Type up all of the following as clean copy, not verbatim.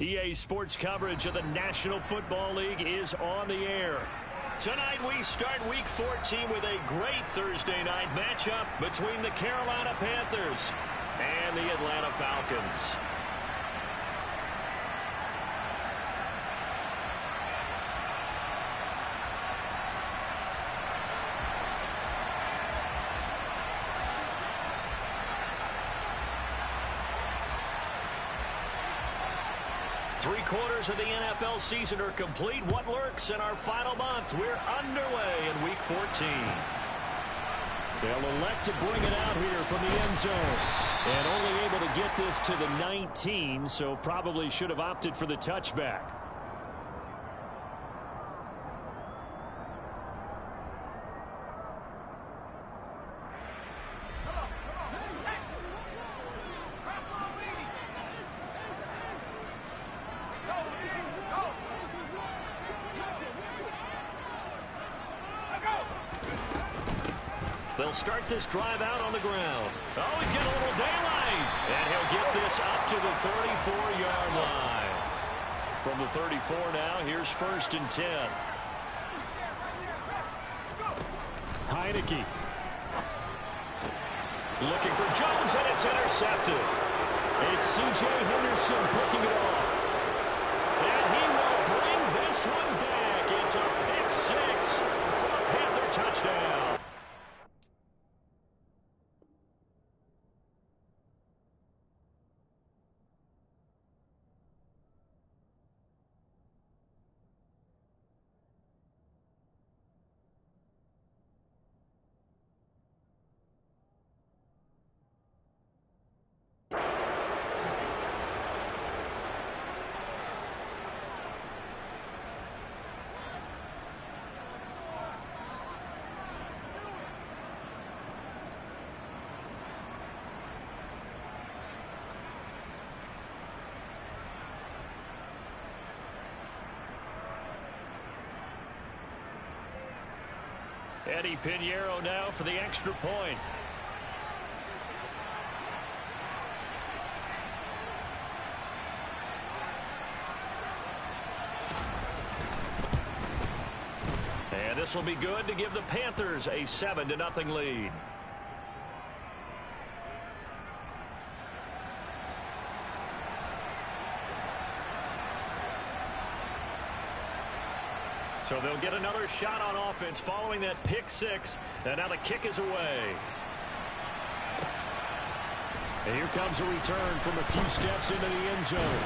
EA Sports coverage of the National Football League is on the air. Tonight we start Week 14 with a great Thursday night matchup between the Carolina Panthers and the Atlanta Falcons. Three-quarters of the NFL season are complete. What lurks in our final month? We're underway in Week 14. They'll elect to bring it out here from the end zone. And only able to get this to the 19, so probably should have opted for the touchback. They'll start this drive out on the ground. Oh, he's getting a little daylight. And he'll get this up to the 34-yard line. From the 34 now, here's 1st and 10. Heineke. Looking for Jones, and it's intercepted. It's C.J. Henderson picking it off. And he will bring this one back. It's a pick six for a Panther touchdown. Eddie Pinheiro now for the extra point. And this will be good to give the Panthers a 7-0 lead. So they'll get another shot on offense following that pick six. And now the kick is away. And here comes a return from a few steps into the end zone.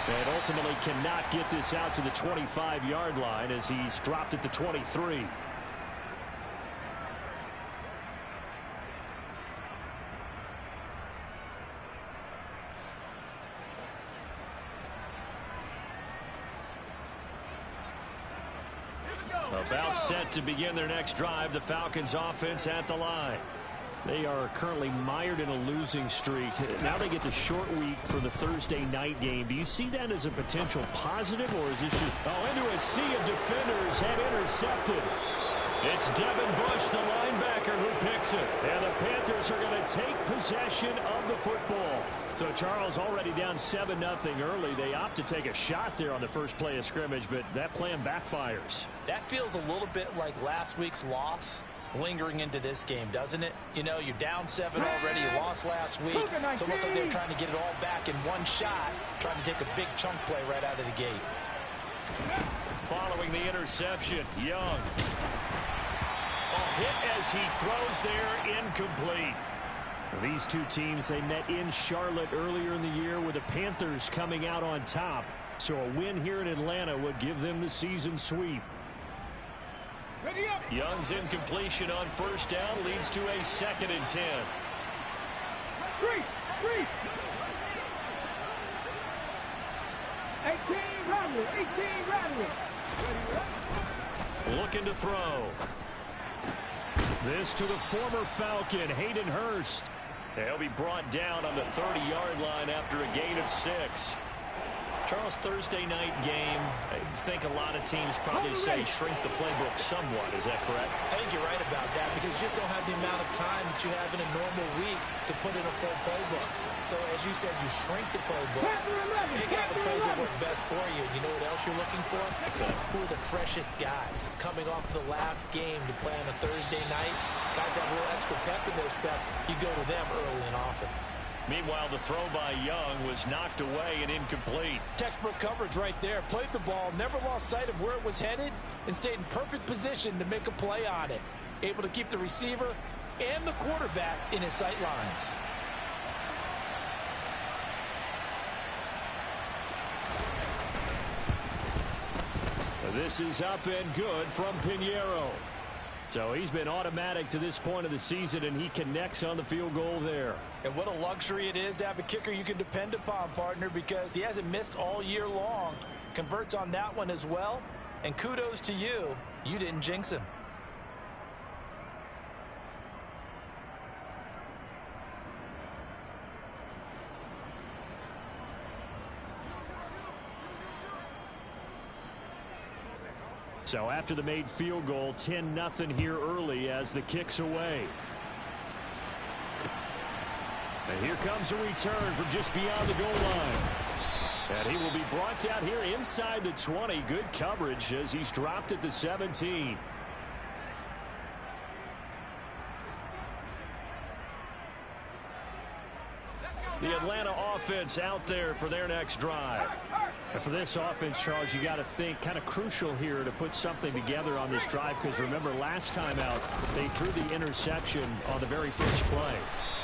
And ultimately cannot get this out to the 25-yard line as he's dropped at the 23. About set to begin their next drive, the Falcons offense at the line. They are currently mired in a losing streak. Now they get the short week for the Thursday night game. Do you see that as a potential positive, or is this just into a sea of defenders and intercepted? It's Devin Bush, the linebacker, who picks it. And the Panthers are going to take possession of the football. So Charles already down 7-0 early. They opt to take a shot there on the first play of scrimmage, but that plan backfires. That feels a little bit like last week's loss lingering into this game, doesn't it? You know, you're down 7 already. You lost last week. It's almost like they're trying to get it all back in one shot, trying to take a big chunk play right out of the gate. Following the interception, Young. A hit as he throws there, incomplete. These two teams, they met in Charlotte earlier in the year with the Panthers coming out on top. So a win here in Atlanta would give them the season sweep. Young's incompletion on first down leads to a 2nd and 10. 18 Radley. Looking to throw. This to the former Falcon, Hayden Hurst. He'll be brought down on the 30-yard line after a gain of 6. Charles, Thursday night game, I think a lot of teams probably say shrink the playbook somewhat. Is that correct? I think you're right about that because you just don't have the amount of time that you have in a normal week to put in a full playbook. So, as you said, you shrink the playbook, pick out the plays that work best for you. You know what else you're looking for? Who are the freshest guys coming off the last game to play on a Thursday night? Guys have a little extra pep in their step. You go to them early and often. Meanwhile, the throw by Young was knocked away and incomplete. Textbook coverage right there. Played the ball, never lost sight of where it was headed, and stayed in perfect position to make a play on it. Able to keep the receiver and the quarterback in his sight lines. This is up and good from Pinheiro. So he's been automatic to this point of the season, and he connects on the field goal there. And what a luxury it is to have a kicker you can depend upon, partner, because he hasn't missed all year long. Converts on that one as well. And kudos to you. You didn't jinx him. So after the made field goal, 10-0 here early as the kick's away. And here comes a return from just beyond the goal line. And he will be brought down here inside the 20. Good coverage as he's dropped at the 17. The Atlanta offense out there for their next drive. And for this offense, Charles, you got to think kind of crucial here to put something together on this drive, because remember last time out they threw the interception on the very first play.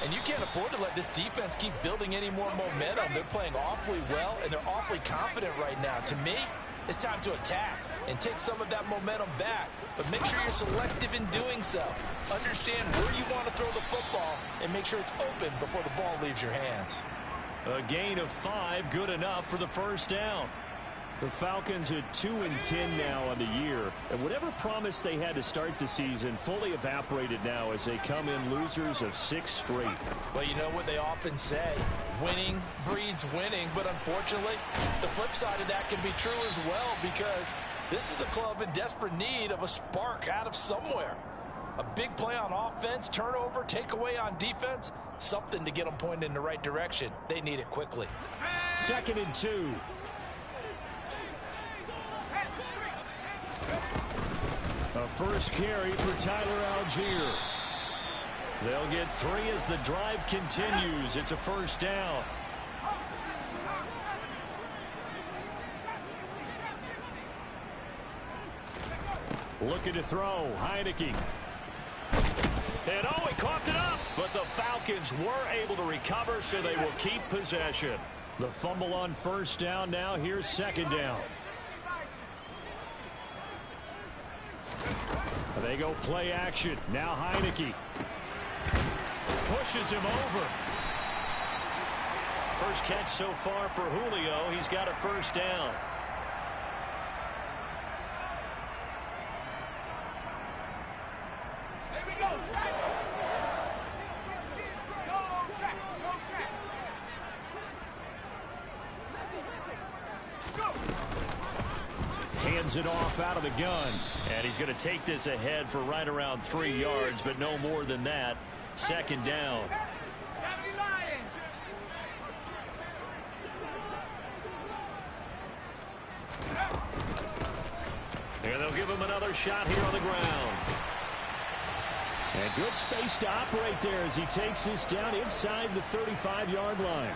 And you can't afford to let this defense keep building any more momentum. They're playing awfully well, and they're awfully confident right now. To me, it's time to attack and take some of that momentum back. But make sure you're selective in doing so. Understand where you want to throw the football and make sure it's open before the ball leaves your hands. A gain of 5, good enough for the first down. The Falcons at 2-10 now on the year. And whatever promise they had to start the season fully evaporated now as they come in losers of 6 straight. Well, you know what they often say, winning breeds winning. But unfortunately, the flip side of that can be true as well, because this is a club in desperate need of a spark out of somewhere. A big play on offense, turnover, takeaway on defense, something to get them pointed in the right direction. They need it quickly. 2nd and 2. A first carry for Tyler Algier. They'll get 3 as the drive continues. It's a first down. Looking to throw. Heineke. And oh, he coughed it up. But the Falcons were able to recover, so they will keep possession. The fumble on first down now. Here's 2nd down. They go play action. Now Heineke pushes him over. First catch so far for Julio. He's got a first down. Hands it off out of the gun. And he's going to take this ahead for right around 3 yards, but no more than that. 2nd down. And they'll give him another shot here on the ground. And good space to operate there as he takes this down inside the 35-yard line.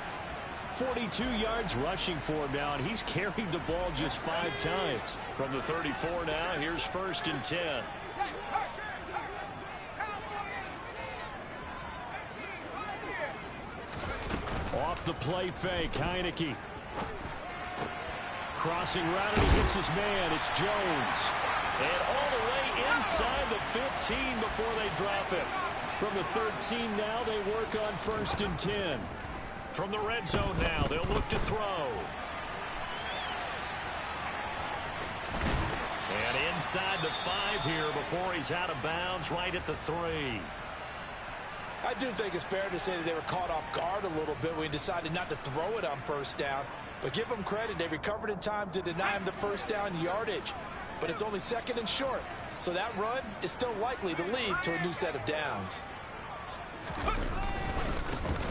42 yards rushing for him now, and he's carried the ball just 5 times. From the 34 now, here's 1st and 10. Off the play fake, Heineke. Crossing route, and he hits his man. It's Jones. And all the way inside the 15 before they drop it. From the 13 now, they work on 1st and 10. From the red zone now, they'll look to throw. And inside the 5 here before he's out of bounds, right at the 3. I do think it's fair to say that they were caught off guard a little bit when he decided not to throw it on first down. But give them credit, they recovered in time to deny him the first down yardage. But it's only 2nd and short, so that run is still likely to lead to a new set of downs.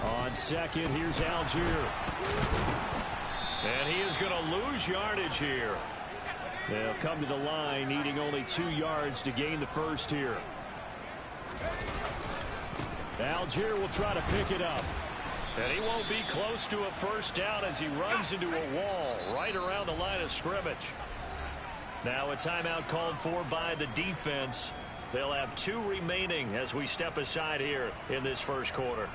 On second, here's Algier. And he is going to lose yardage here. They'll come to the line, needing only 2 yards to gain the first here. Algier will try to pick it up. And he won't be close to a first down as he runs into a wall right around the line of scrimmage. Now a timeout called for by the defense. They'll have 2 remaining as we step aside here in this first quarter.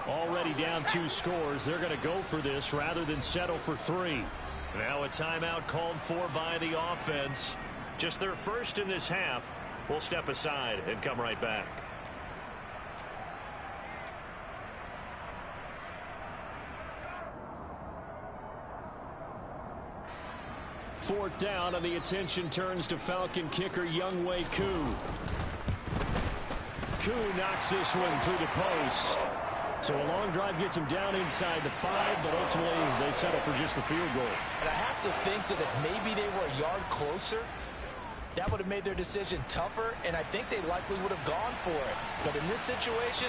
Already down 2 scores. They're going to go for this rather than settle for 3. Now a timeout called for by the offense. Just their first in this half. We'll step aside and come right back. Fourth down, and the attention turns to Falcon kicker Younghoe Koo. Koo knocks this one through the post. So a long drive gets him down inside the 5, but ultimately they settle for just the field goal. And I have to think that if maybe they were a yard closer, that would have made their decision tougher, and I think they likely would have gone for it. But in this situation,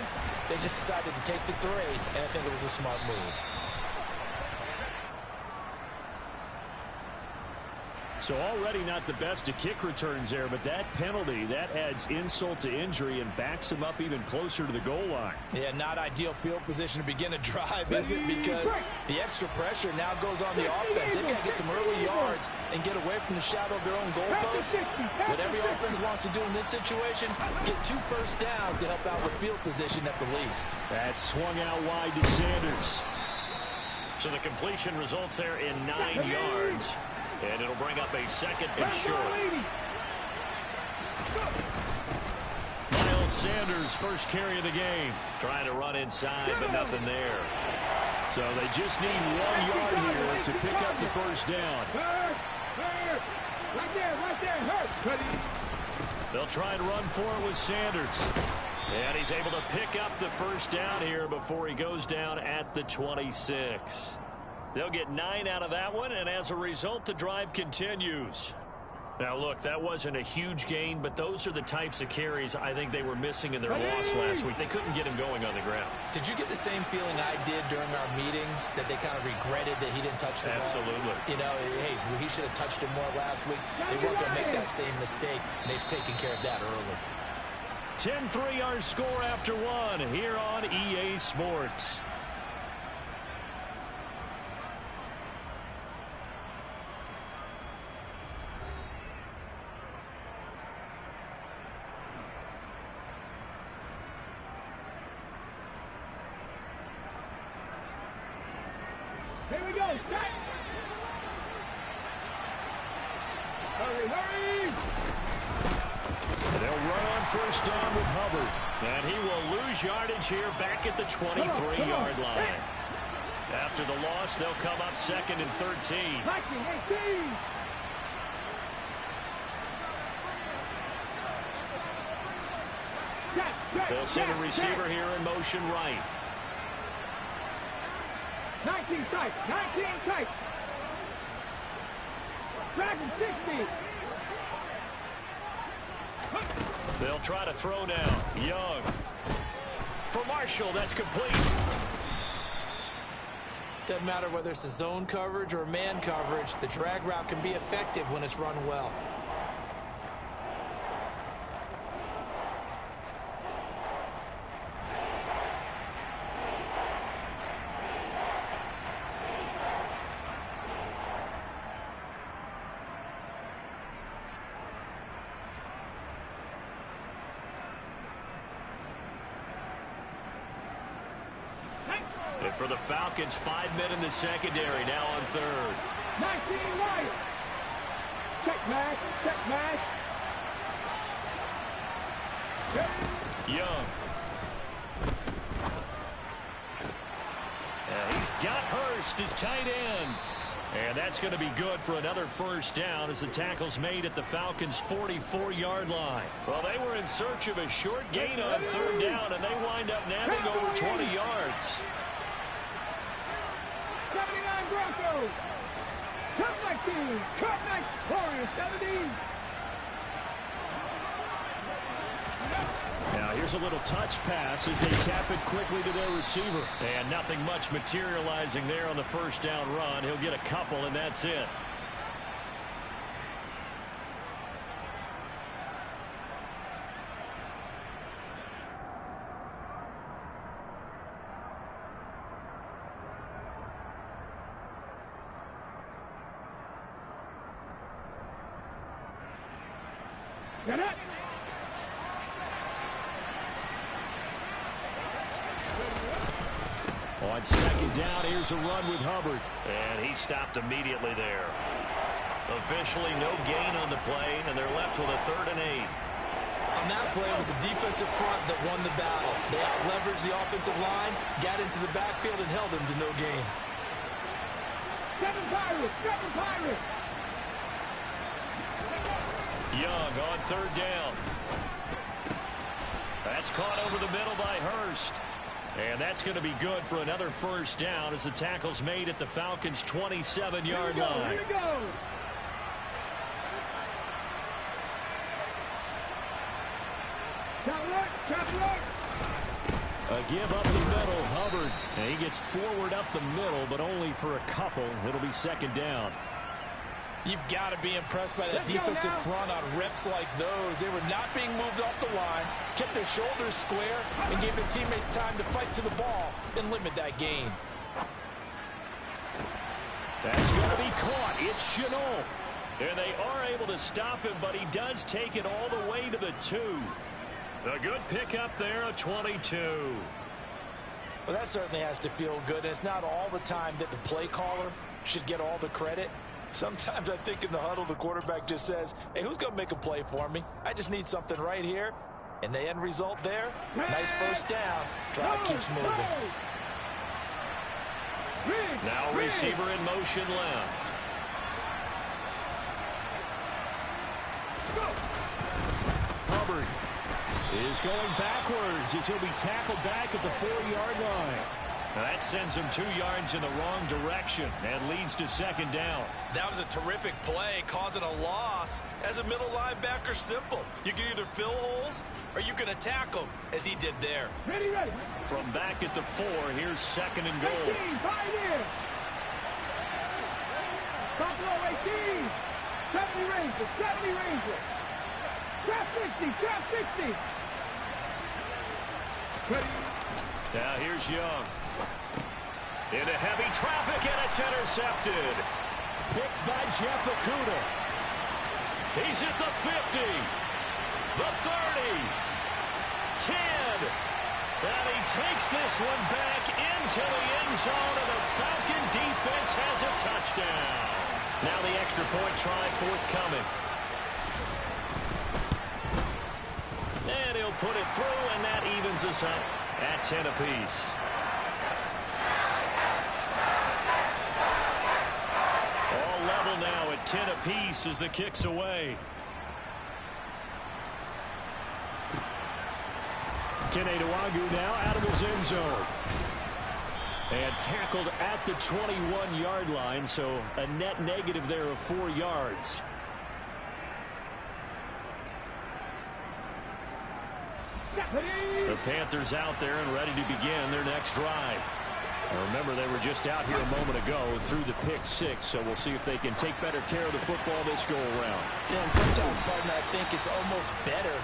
they just decided to take the 3, and I think it was a smart move. So already not the best of kick returns there, but that penalty, that adds insult to injury and backs him up even closer to the goal line. Yeah, not ideal field position to begin a drive, is it? Because the extra pressure now goes on the offense. They've got to get some early yards and get away from the shadow of their own goalpost. What every offense wants to do in this situation, get 2 first downs to help out with field position at the least. That swung out wide to Sanders. So the completion results there in 9 yards. And it'll bring up a second and short. Miles Sanders, first carry of the game. Trying to run inside, but nothing there. So they just need 1 yard here to pick up the first down. Right there. They'll try and run for it with Sanders. And he's able to pick up the first down here before he goes down at the 26. They'll get 9 out of that one, and as a result, the drive continues. Now, look, that wasn't a huge gain, but those are the types of carries I think they were missing in their loss last week. They couldn't get him going on the ground. Did you get the same feeling I did during our meetings, that they kind of regretted that he didn't touch the ball? Absolutely. You know, hey, he should have touched it more last week. They weren't going to make that same mistake, and they've taken care of that early. 10-3 our score after 1 here on EA Sports. Here we go. Set. Hurry. They'll run on first down with Hubbard. And he will lose yardage here back at the 23-yard line. After the loss, they'll come up second and 13. 18. They'll send a receiver here in motion right. 19 tight. Dragon 60. They'll try to throw now. Young. For Marshall, that's complete. Doesn't matter whether it's a zone coverage or man coverage, the drag route can be effective when it's run well. And for the Falcons, 5 men in the secondary, now on third. 19 right. Check match. Young. He's got Hurst, his tight end. And that's going to be good for another first down as the tackle's made at the Falcons' 44-yard line. Well, they were in search of a short gain on third down, and they wind up nabbing over 20 yards. 79 Broncos. Cut 19. Warriors 70. Now Here's a little touch pass as they tap it quickly to their receiver. And nothing much materializing there on the first down run. He'll get a couple, and that's it. Get it. On second down, here's a run with Hubbard. And he stopped immediately there. Officially no gain on the play, and they're left with a 3rd and 8. On that play, it was the defensive front that won the battle. They out-leveraged the offensive line, got into the backfield, and held them to no gain. 7 Pirates! 7 Pirates! Young on 3rd down. That's caught over the middle by Hurst. And that's going to be good for another first down as the tackle's made at the Falcons' 27-yard line. Here we go! A give up the middle, Hubbard. And he gets forward up the middle, but only for a couple. It'll be 2nd down. You've got to be impressed by that defensive front on reps like those. They were not being moved off the line, kept their shoulders square, and gave their teammates time to fight to the ball and limit that gain. That's going to be caught. It's Chenault. And they are able to stop him, but he does take it all the way to the 2. A good pickup there, a 22. Well, that certainly has to feel good. And it's not all the time that the play caller should get all the credit. Sometimes I think in the huddle, the quarterback just says, hey, who's going to make a play for me? I just need something right here. And the end result there, nice first down. Drive keeps moving. Now receiver in motion left. Hubbard is going backwards as he'll be tackled back at the 4-yard line. That sends him 2 yards in the wrong direction and leads to 2nd down. That was a terrific play, causing a loss. As a middle linebacker, simple. You can either fill holes or you can attack them, as he did there. Ready, ready. From back at the 4, here's 2nd and goal. 18, right here. Buffalo 18. 70 Rangers, 70 Rangers. Trap 60, trap 60. Ready. Now here's Young. Into heavy traffic, and it's intercepted. Picked by Jeff Okuda. He's at the 50, the 30, 10. And he takes this one back into the end zone, and the Falcon defense has a touchdown. Now the extra point try forthcoming. And he'll put it through, and that evens us up at 10 apiece. All level now at 10 apiece as the kick's away. Kene Nwangwu now out of his end zone. And tackled at the 21-yard line, so a net negative there of 4 yards. The Panthers out there and ready to begin their next drive. Now remember, they were just out here a moment ago through the pick-6, so we'll see if they can take better care of the football this go-around. Yeah, and sometimes, partner, I think it's almost better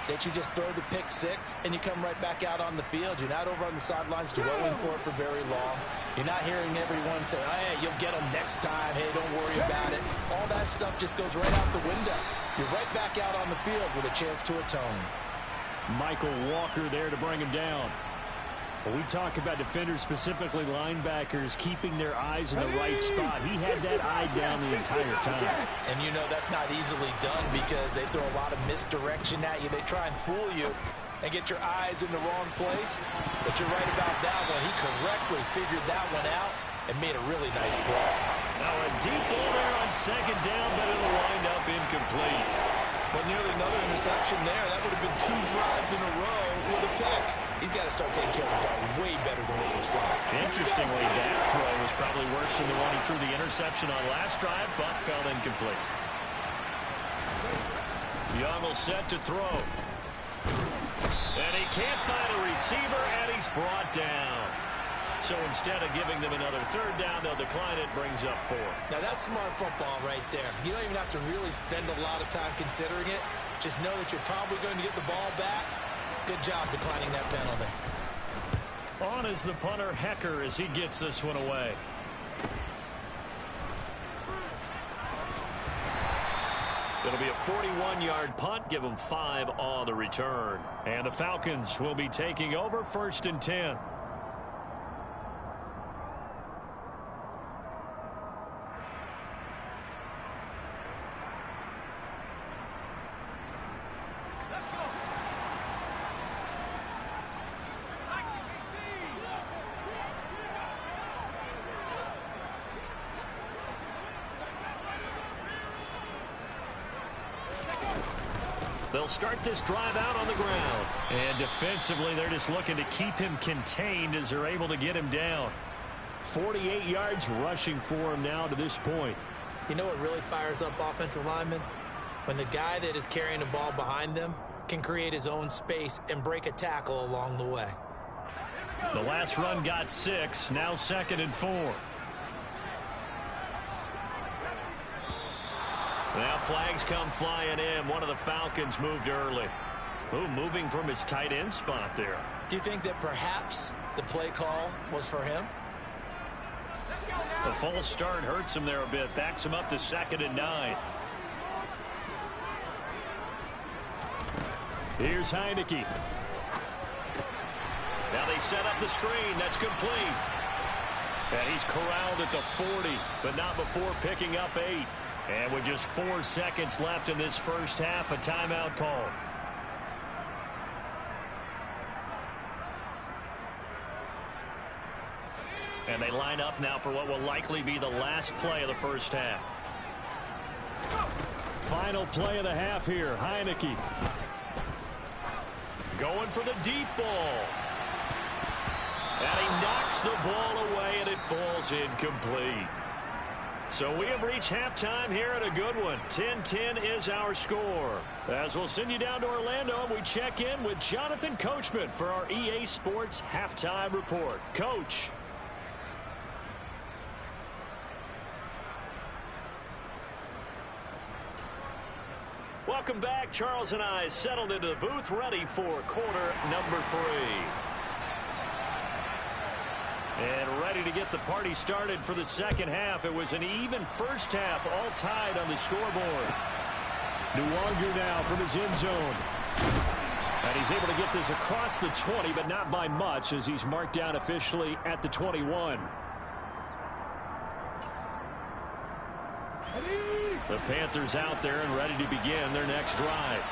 that you just throw the pick-6 and you come right back out on the field. You're not over on the sidelines dwelling for it for very long. You're not hearing everyone say, oh, hey, you'll get them next time. Hey, don't worry about it. All that stuff just goes right out the window. You're right back out on the field with a chance to atone. Michael Walker there to bring him down. When we talk about defenders, specifically linebackers, keeping their eyes in the right spot, he had that eye down the entire time. And you know that's not easily done because they throw a lot of misdirection at you. They try and fool you and get your eyes in the wrong place. But you're right about that one. He correctly figured that one out and made a really nice play. Now a deep ball there on 2nd down, but it'll wind up incomplete. But nearly another interception there. That would have been 2 drives in a row with a pick. He's got to start taking care of the ball way better than what we're seeing. Interestingly, that throw was probably worse than the one he threw the interception on last drive, but fell incomplete. Young will set to throw. And he can't find a receiver, and he's brought down. So instead of giving them another third down, they'll decline it, brings up 4. Now, that's smart football right there. You don't even have to really spend a lot of time considering it. Just know that you're probably going to get the ball back. Good job declining that penalty. On is the punter, Hecker, as he gets this one away. It'll be a 41-yard punt. Give them 5 on the return. And the Falcons will be taking over 1st and 10. They'll start this drive out on the ground. And defensively, they're just looking to keep him contained as they're able to get him down. 48 yards rushing for him now to this point. You know what really fires up offensive linemen? When the guy that is carrying the ball behind them can create his own space and break a tackle along the way. The last run got 6. Now 2nd and 4. Now flags come flying in. One of the Falcons moved early. Ooh, moving from his tight end spot there. Do you think that perhaps the play call was for him? The false start hurts him there a bit. Backs him up to 2nd and 9. Here's Heineke. Now they set up the screen. That's complete. And he's corralled at the 40, but not before picking up 8. And with just 4 seconds left in this first half, a timeout call. And they line up now for what will likely be the last play of the first half. Final play of the half here. Heineke going for the deep ball. And he knocks the ball away, and it falls incomplete. So we have reached halftime here at a good one. 10-10 is our score. As we'll send you down to Orlando, and we check in with Jonathan Coachman for our EA Sports Halftime Report. Coach. Welcome back. Charles and I settled into the booth, ready for quarter number 3. And ready to get the party started for the second half. It was an even first half, all tied on the scoreboard. Nwangu now from his end zone. And he's able to get this across the 20, but not by much, as he's marked down officially at the 21. The Panthers out there and ready to begin their next drive.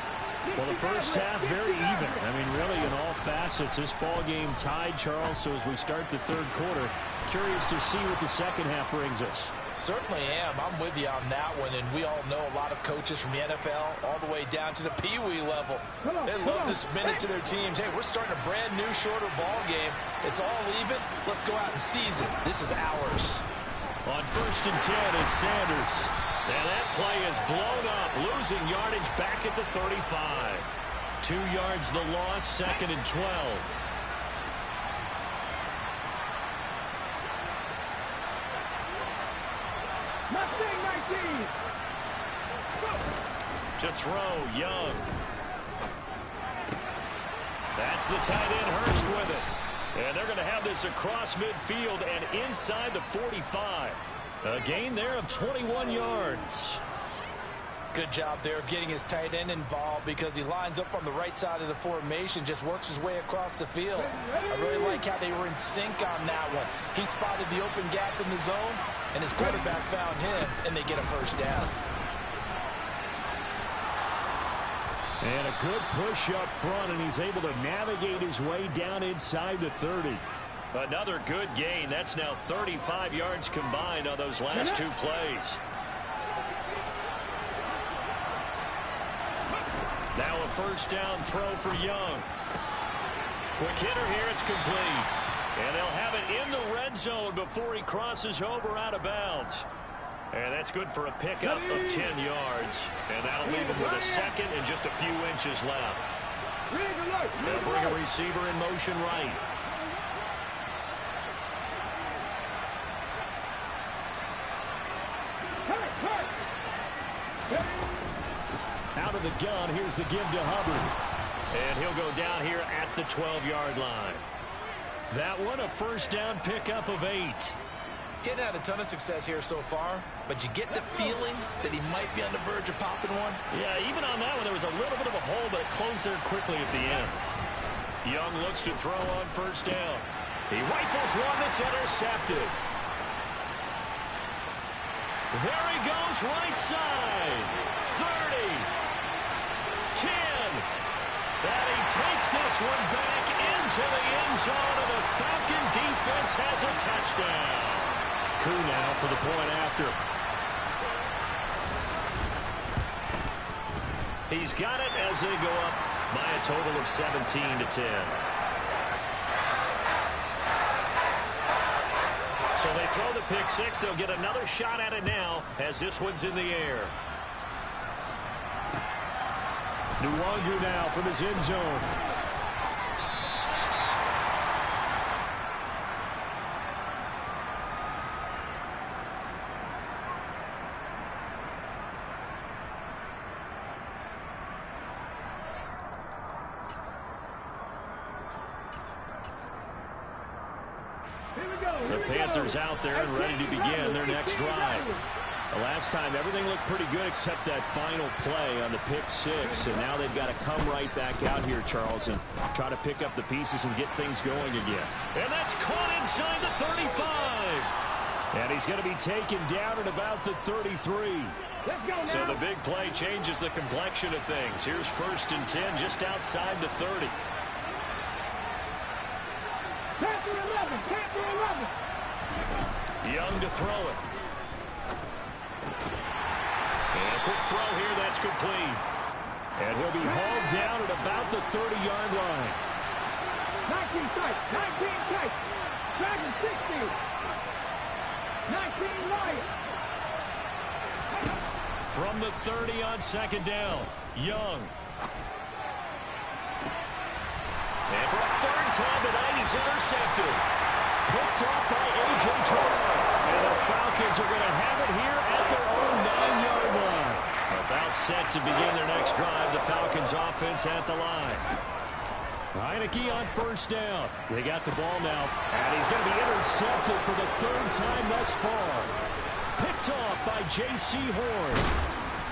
Well, the first half, very even. I mean, really, in all facets, this ball game tied, Charles. So as we start the third quarter, curious to see what the second half brings us. Certainly am. I'm with you on that one. And we all know a lot of coaches from the NFL all the way down to the Pee-wee level. They love to spin it to their teams. Hey, we're starting a brand new, shorter ball game. It's all even. Let's go out and seize it. This is ours. On 1st and 10, it's Sanders. And that play is blown up, losing yardage back at the 35. 2 yards the loss, 2nd and 12. To throw, Young. That's the tight end, Hurst with it. And they're going to have this across midfield and inside the 45. A gain there of 21 yards. Good job there of getting his tight end involved, because he lines up on the right side of the formation, just works his way across the field. I really like how they were in sync on that one. He spotted the open gap in the zone, and his quarterback found him, and they get a first down. And a good push up front, and he's able to navigate his way down inside the 30. Another good gain. That's now 35 yards combined on those last 2 plays. Now a first down throw for Young. Quick hitter here. It's complete. And they'll have it in the red zone before he crosses over out of bounds. And that's good for a pickup of 10 yards. And that'll leave him with a second and just a few inches left. They'll bring a receiver in motion right. Out of the gun, here's the give to Hubbard. And he'll go down here at the 12-yard line. That one, a first down pickup of 8. Getting had a ton of success here so far, but you get the feeling that he might be on the verge of popping one. Yeah, even on that one, there was a little bit of a hole, but it closed there quickly at the end. Young looks to throw on first down. He rifles one that's intercepted. There he goes, right side. 30. 10. And he takes this one back into the end zone, and the Falcon defense has a touchdown. Coup now for the point after. He's got it as they go up by a total of 17-10. So they throw the pick six. They'll get another shot at it now as this one's in the air. Nwangu now from his end zone. The Panthers out there and ready to begin their next drive. The last time, everything looked pretty good except that final play on the pick six. And now they've got to come right back out here, Charles, and try to pick up the pieces and get things going again. And that's caught inside the 35. And he's going to be taken down at about the 33. So the big play changes the complexion of things. Here's 1st and 10 just outside the 30. Panther 11, Panther 11. Young to throw it. And a quick throw here, that's complete. And he'll be hauled down at about the 30-yard line. 19 tight, 19 tight. Dragon 60. 19 Lions. From the 30 on 2nd down, Young. And for a 3rd time tonight, he's intercepted. Picked off by A.J. Terrell. And the Falcons are going to have it here at their own 9-yard line. About set to begin their next drive. The Falcons offense at the line. Heineke on 1st down. They got the ball now. And he's going to be intercepted for the 3rd time thus far. Picked off by J.C. Horn.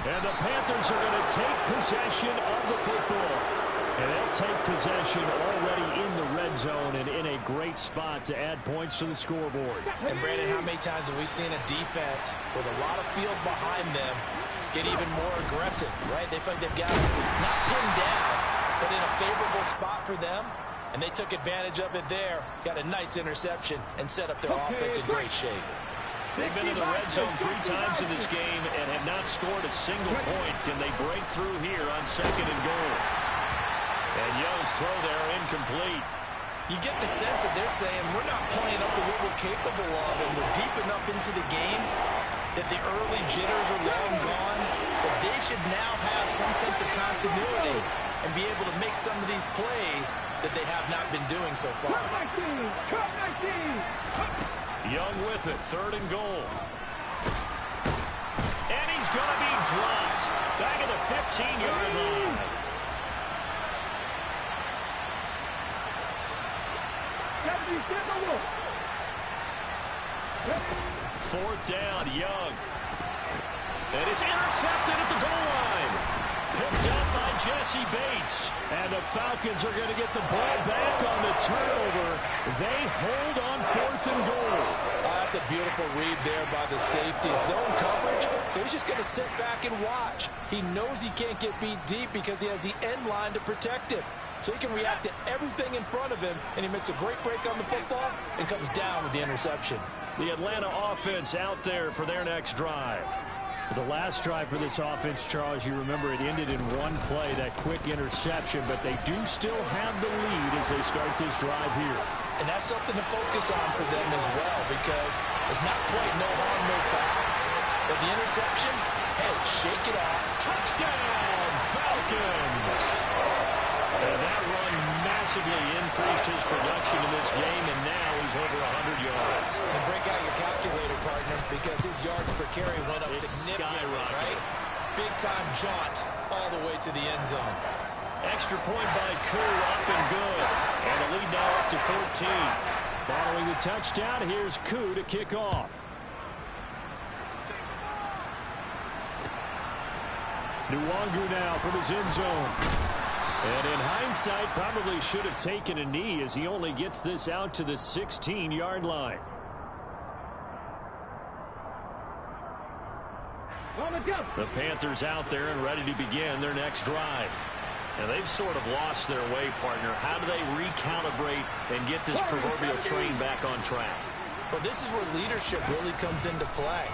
And the Panthers are going to take possession of the football. And they'll take possession already in the red zone and in a great spot to add points to the scoreboard. And, Brandon, how many times have we seen a defense with a lot of field behind them get even more aggressive, right? They feel like they've got it not pinned down, but in a favorable spot for them. And they took advantage of it there. Got a nice interception and set up their offense in great shape. They've been in the red zone 3 times in this game and have not scored a single point. Can they break through here on 2nd and goal? And Young's throw there incomplete. You get the sense that they're saying we're not playing up to what we're capable of, and we're deep enough into the game that the early jitters are long gone, that they should now have some sense of continuity and be able to make some of these plays that they have not been doing so far. Young with it, 3rd and goal. And he's going to be dropped back at the 15-yard line. Fourth down, Young. And it's intercepted at the goal line. Picked up by Jesse Bates. And the Falcons are going to get the ball back on the turnover. They hold on 4th and goal. That's a beautiful read there by the safety. Zone coverage, so he's just going to sit back and watch. He knows he can't get beat deep because he has the end line to protect him. So he can react to everything in front of him, and he makes a great break on the football and comes down with the interception. The Atlanta offense out there for their next drive. The last drive for this offense, Charles, you remember it ended in one play, that quick interception, but they do still have the lead as they start this drive here. And that's something to focus on for them as well, because it's not quite no harm, no foul. But the interception, hey, shake it off. Touchdown, Falcons! And that run massively increased his production in this game, and now he's over 100 yards. And break out your calculator, partner, because his yards per carry went up significantly, right? Big-time jaunt all the way to the end zone. Extra point by Koo, up and good. And the lead now up to 14. Following the touchdown, here's Koo to kick off. Nwangu now from his end zone. And in hindsight, probably should have taken a knee as he only gets this out to the 16-yard line. The Panthers out there and ready to begin their next drive. Now, they've sort of lost their way, partner. How do they recalibrate and get this proverbial train back on track? Well, this is where leadership really comes into play.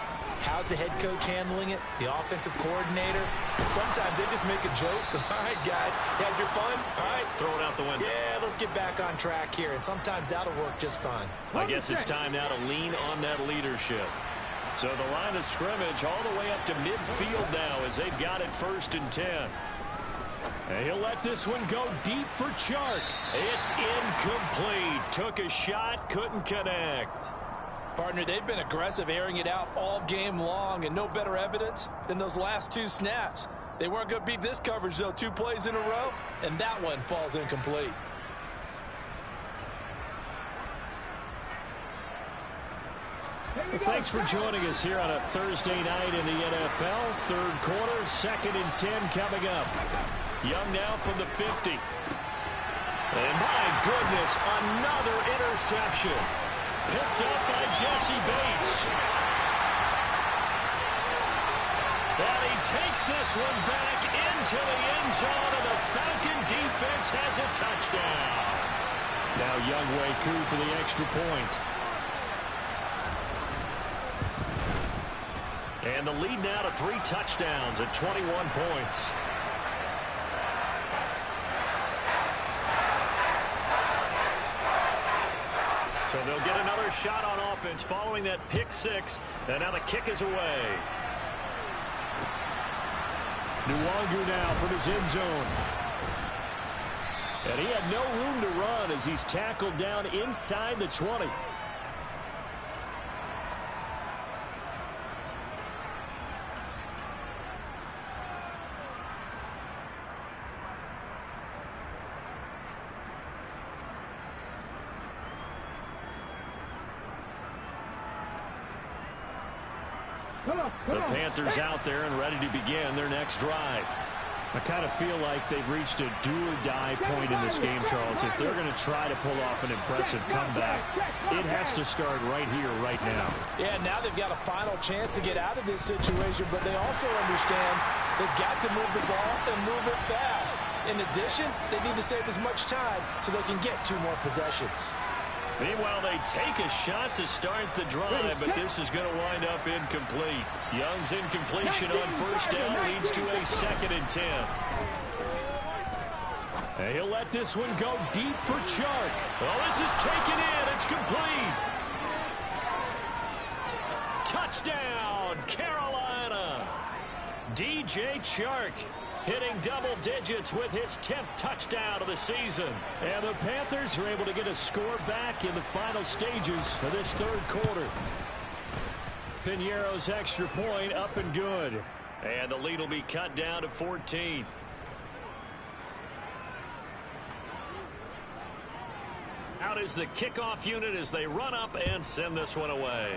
How's the head coach handling it? The offensive coordinator? Sometimes they just make a joke. All right, guys, you had your fun? All right. Throw it out the window. Yeah, let's get back on track here. And sometimes that'll work just fine. I guess it's time now to lean on that leadership. So the line of scrimmage all the way up to midfield now as they've got it 1st and 10. And he'll let this one go deep for Chark. It's incomplete. Took a shot, couldn't connect. Partner, they've been aggressive, airing it out all game long, and no better evidence than those last 2 snaps. They weren't going to beat this coverage, though, 2 plays in a row, and that one falls incomplete. Well, thanks for joining us here on a Thursday night in the NFL. 3rd quarter, 2nd and 10 coming up. Young now from the 50. And my goodness, another interception. Picked up by Jesse Bates. And he takes this one back into the end zone, and the Falcon defense has a touchdown. Now Younghoe Koo for the extra point. And the lead now to 3 touchdowns at 21 points. So they'll get another shot on offense following that pick 6. And now the kick is away. Nwangu now from his end zone. And he had no room to run as he's tackled down inside the 20. The Panthers out there and ready to begin their next drive. I kind of feel like they've reached a do-or-die point in this game, Charles. If they're going to try to pull off an impressive comeback, it has to start right here, right now. Yeah, now they've got a final chance to get out of this situation, but they also understand they've got to move the ball and move it fast. In addition, they need to save as much time so they can get 2 more possessions. Meanwhile, they take a shot to start the drive, but this is going to wind up incomplete. Young's incompletion on 1st down leads to a 2nd and 10. And he'll let this one go deep for Chark. Oh, this is taken in. It's complete. Touchdown, Carolina. DJ Chark hitting double digits with his 10th touchdown of the season. And the Panthers are able to get a score back in the final stages of this 3rd quarter. Piñeiro's extra point up and good. And the lead will be cut down to 14. Out is the kickoff unit as they run up and send this one away.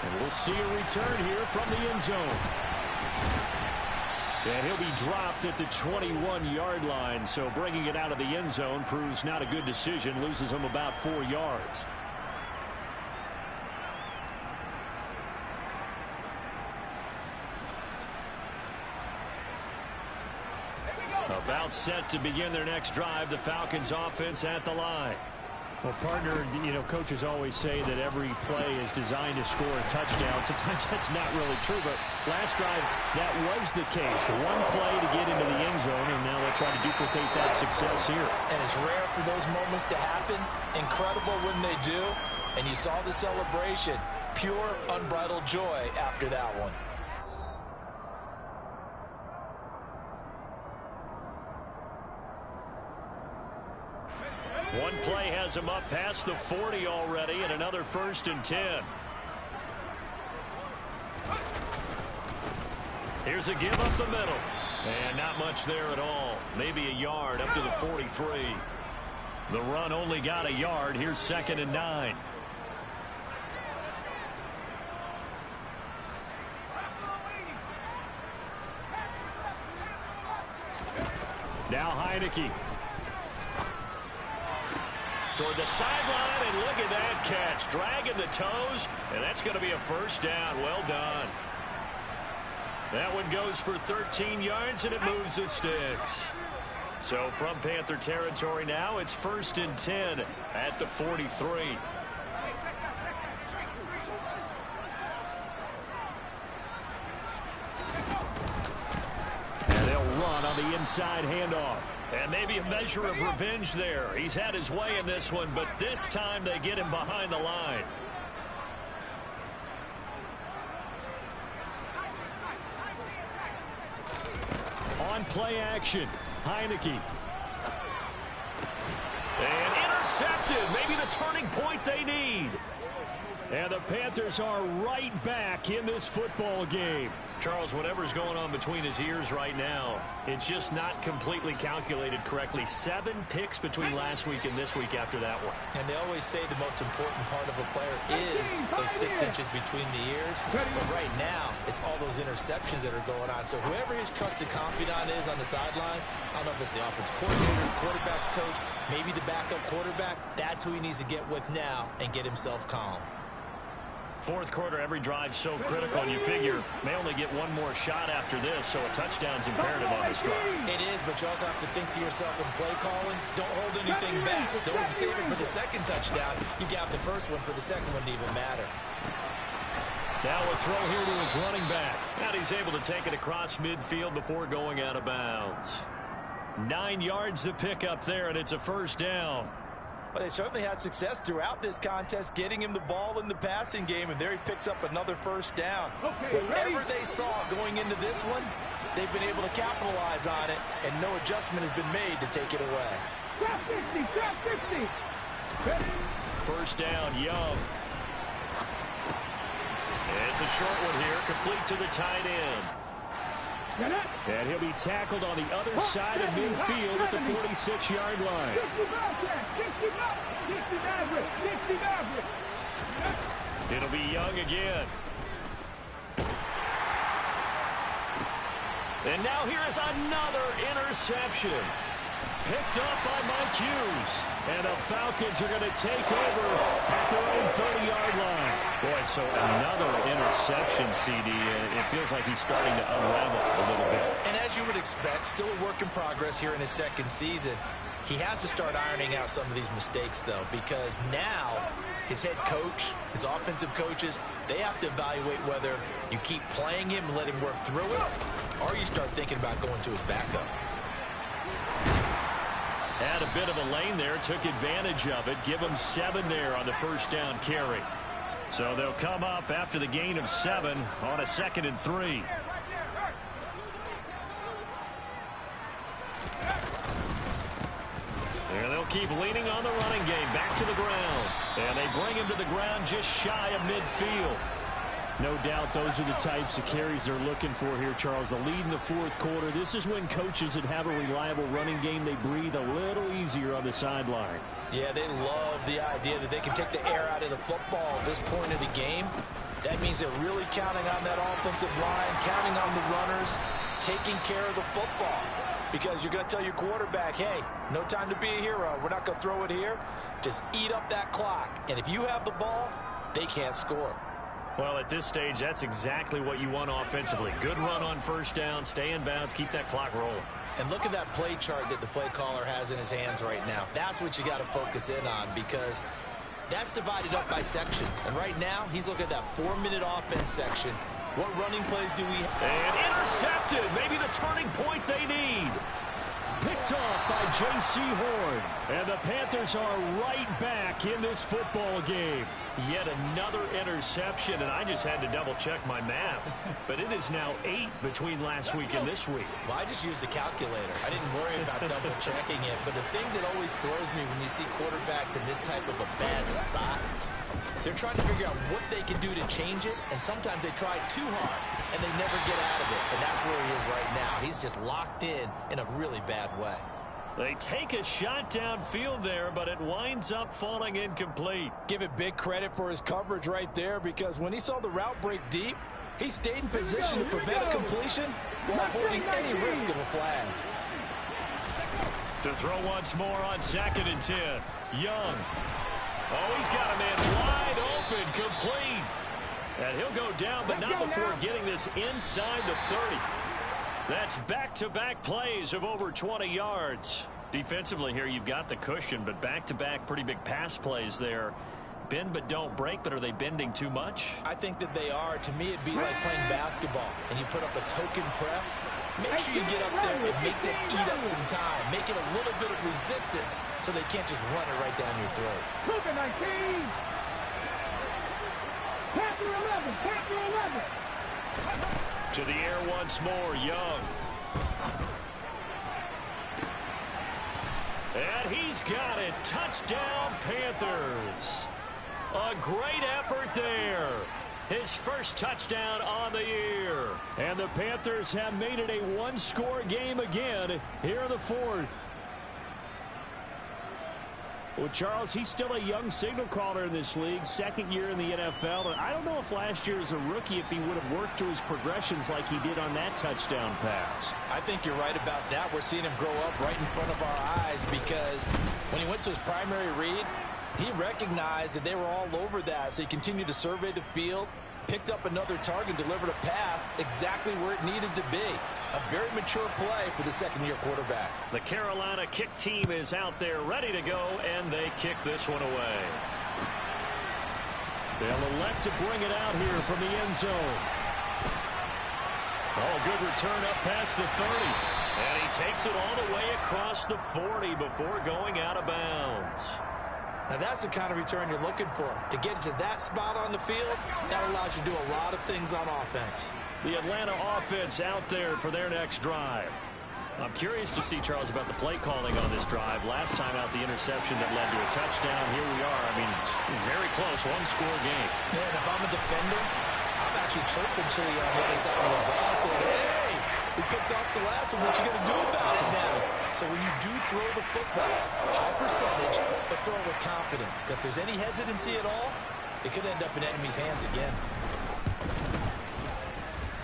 And we'll see a return here from the end zone. And he'll be dropped at the 21-yard line. So bringing it out of the end zone proves not a good decision. Loses him about 4 yards. About set to begin their next drive. The Falcons offense at the line. Well, partner, you know, coaches always say that every play is designed to score a touchdown. Sometimes that's not really true, but last drive, that was the case. 1 play to get into the end zone, and now they'll try to duplicate that success here. And it's rare for those moments to happen. Incredible when they do. And you saw the celebration. Pure, unbridled joy after that one. One play has him up past the 40 already, and another 1st and 10. Here's a give up the middle. And not much there at all. Maybe a yard up to the 43. The run only got a yard. Here's 2nd and 9. Now Heineke. Toward the sideline, and look at that catch. Dragging the toes, and that's going to be a 1st down. Well done. That one goes for 13 yards, and it moves the sticks. So from Panther territory now, it's 1st and 10 at the 43. And they'll run on the inside handoff. And maybe a measure of revenge there. He's had his way in this one, but this time they get him behind the line. On play action, Heineke. And intercepted. Maybe the turning point they need. And the Panthers are right back in this football game. Charles, whatever's going on between his ears right now, it's just not completely calculated correctly. 7 picks between last week and this week after that one. And they always say the most important part of a player is those 6 inches between the ears. But right now, it's all those interceptions that are going on. So whoever his trusted confidant is on the sidelines, I don't know if it's the offense coordinator, quarterback's coach, maybe the backup quarterback, that's who he needs to get with now and get himself calm. 4th quarter, every drive so critical, and you figure may only get one more shot after this, so a touchdown's imperative on this drive. It is, but you also have to think to yourself in play calling, don't hold anything back. Don't save it for the 2nd touchdown. You got the 1st one for the 2nd one to even matter. Now a throw here to his running back. And he's able to take it across midfield before going out of bounds. 9 yards to pick up there, and it's a 1st down. Well, they certainly had success throughout this contest, getting him the ball in the passing game, and there he picks up another 1st down. Whatever they saw going into this one, they've been able to capitalize on it, and no adjustment has been made to take it away. Drop 50, drop 50. 1st down, Young. It's a short one here, complete to the tight end. And he'll be tackled on the other side of midfield at the 46-yard line. It'll be Young again. And now here's another interception. Picked up by Mike Hughes. And the Falcons are going to take over at their own 30-yard line. Boy, so another interception, CD. It feels like he's starting to unravel a little bit. And as you would expect, still a work in progress here in his 2nd season. He has to start ironing out some of these mistakes, though, because now his head coach, his offensive coaches, they have to evaluate whether you keep playing him and let him work through it, or you start thinking about going to his backup. Had a bit of a lane there, took advantage of it. Give him 7 there on the 1st down carry. So they'll come up after the gain of 7 on a 2nd and 3. And they'll keep leaning on the running game. Back to the ground. And they bring him to the ground just shy of midfield. No doubt those are the types of carries they're looking for here, Charles. The lead in the 4th quarter. This is when coaches that have a reliable running game, they breathe a little easier on the sideline. Yeah, they love the idea that they can take the air out of the football at this point of the game. That means they're really counting on that offensive line, counting on the runners, taking care of the football. Because you're going to tell your quarterback, hey, no time to be a hero. We're not going to throw it here. Just eat up that clock. And if you have the ball, they can't score. Well, at this stage, that's exactly what you want offensively. Good run on 1st down, stay in bounds, keep that clock rolling. And look at that play chart that the play caller has in his hands right now. That's what you got to focus in on, because that's divided up by sections. And right now, he's looking at that 4-minute offense section. What running plays do we have? And intercepted. Maybe the turning point they need. Picked off by J.C. Horn. And the Panthers are right back back in this football game. Yet another interception, and I just had to double-check my math. But it is now 8 between last week and this week. Well, I just used a calculator. I didn't worry about double-checking it. But the thing that always throws me when you see quarterbacks in this type of a bad spot, they're trying to figure out what they can do to change it, and sometimes they try too hard, and they never get out of it. And that's where he is right now. He's just locked in a really bad way. They take a shot downfield there, but it winds up falling incomplete. Give it big credit for his coverage right there, because when he saw the route break deep, he stayed in position to prevent a completion while avoiding any risk of a flag. To throw once more on 2nd and 10. Young. Oh, he's got a man wide open, complete. And he'll go down, but not before getting this inside the 30. That's back-to-back plays of over 20 yards. Defensively here, you've got the cushion, but back-to-back pretty big pass plays there. Bend but don't break, but are they bending too much? I think that they are. To me, it'd be like playing basketball, and you put up a token press. Make sure you get up there and make them eat up some time. Make it a little bit of resistance so they can't just run it right down your throat. Cougar 19. Panther 11. Panther 11. To the air once more, Young. And he's got it. Touchdown, Panthers. A great effort there. His first touchdown on the year. And the Panthers have made it a one-score game again here in the 4th. Well, Charles, he's still a young signal caller in this league, 2nd year in the NFL. And I don't know if last year as a rookie, if he would have worked through his progressions like he did on that touchdown pass. I think you're right about that. We're seeing him grow up right in front of our eyes, because when he went to his primary read, he recognized that they were all over that. So he continued to survey the field, picked up another target, delivered a pass exactly where it needed to be. A very mature play for the 2nd-year quarterback. The Carolina kick team is out there ready to go, and they kick this one away. They'll elect to bring it out here from the end zone. Oh, good return up past the 30. And he takes it all the way across the 40 before going out of bounds. Now that's the kind of return you're looking for. To get to that spot on the field, that allows you to do a lot of things on offense. The Atlanta offense out there for their next drive. I'm curious to see, Charles, about the play calling on this drive. Last time out, the interception that led to a touchdown. Here we are. I mean, it's very close, one-score game. Yeah, and if I'm a defender, I'm actually chirping Chili on the other side of the ball, saying, hey, we picked off the last one. What you going to do about it now? So when you do throw the football, high percentage, but throw it with confidence. Because if there's any hesitancy at all, it could end up in enemy's hands again.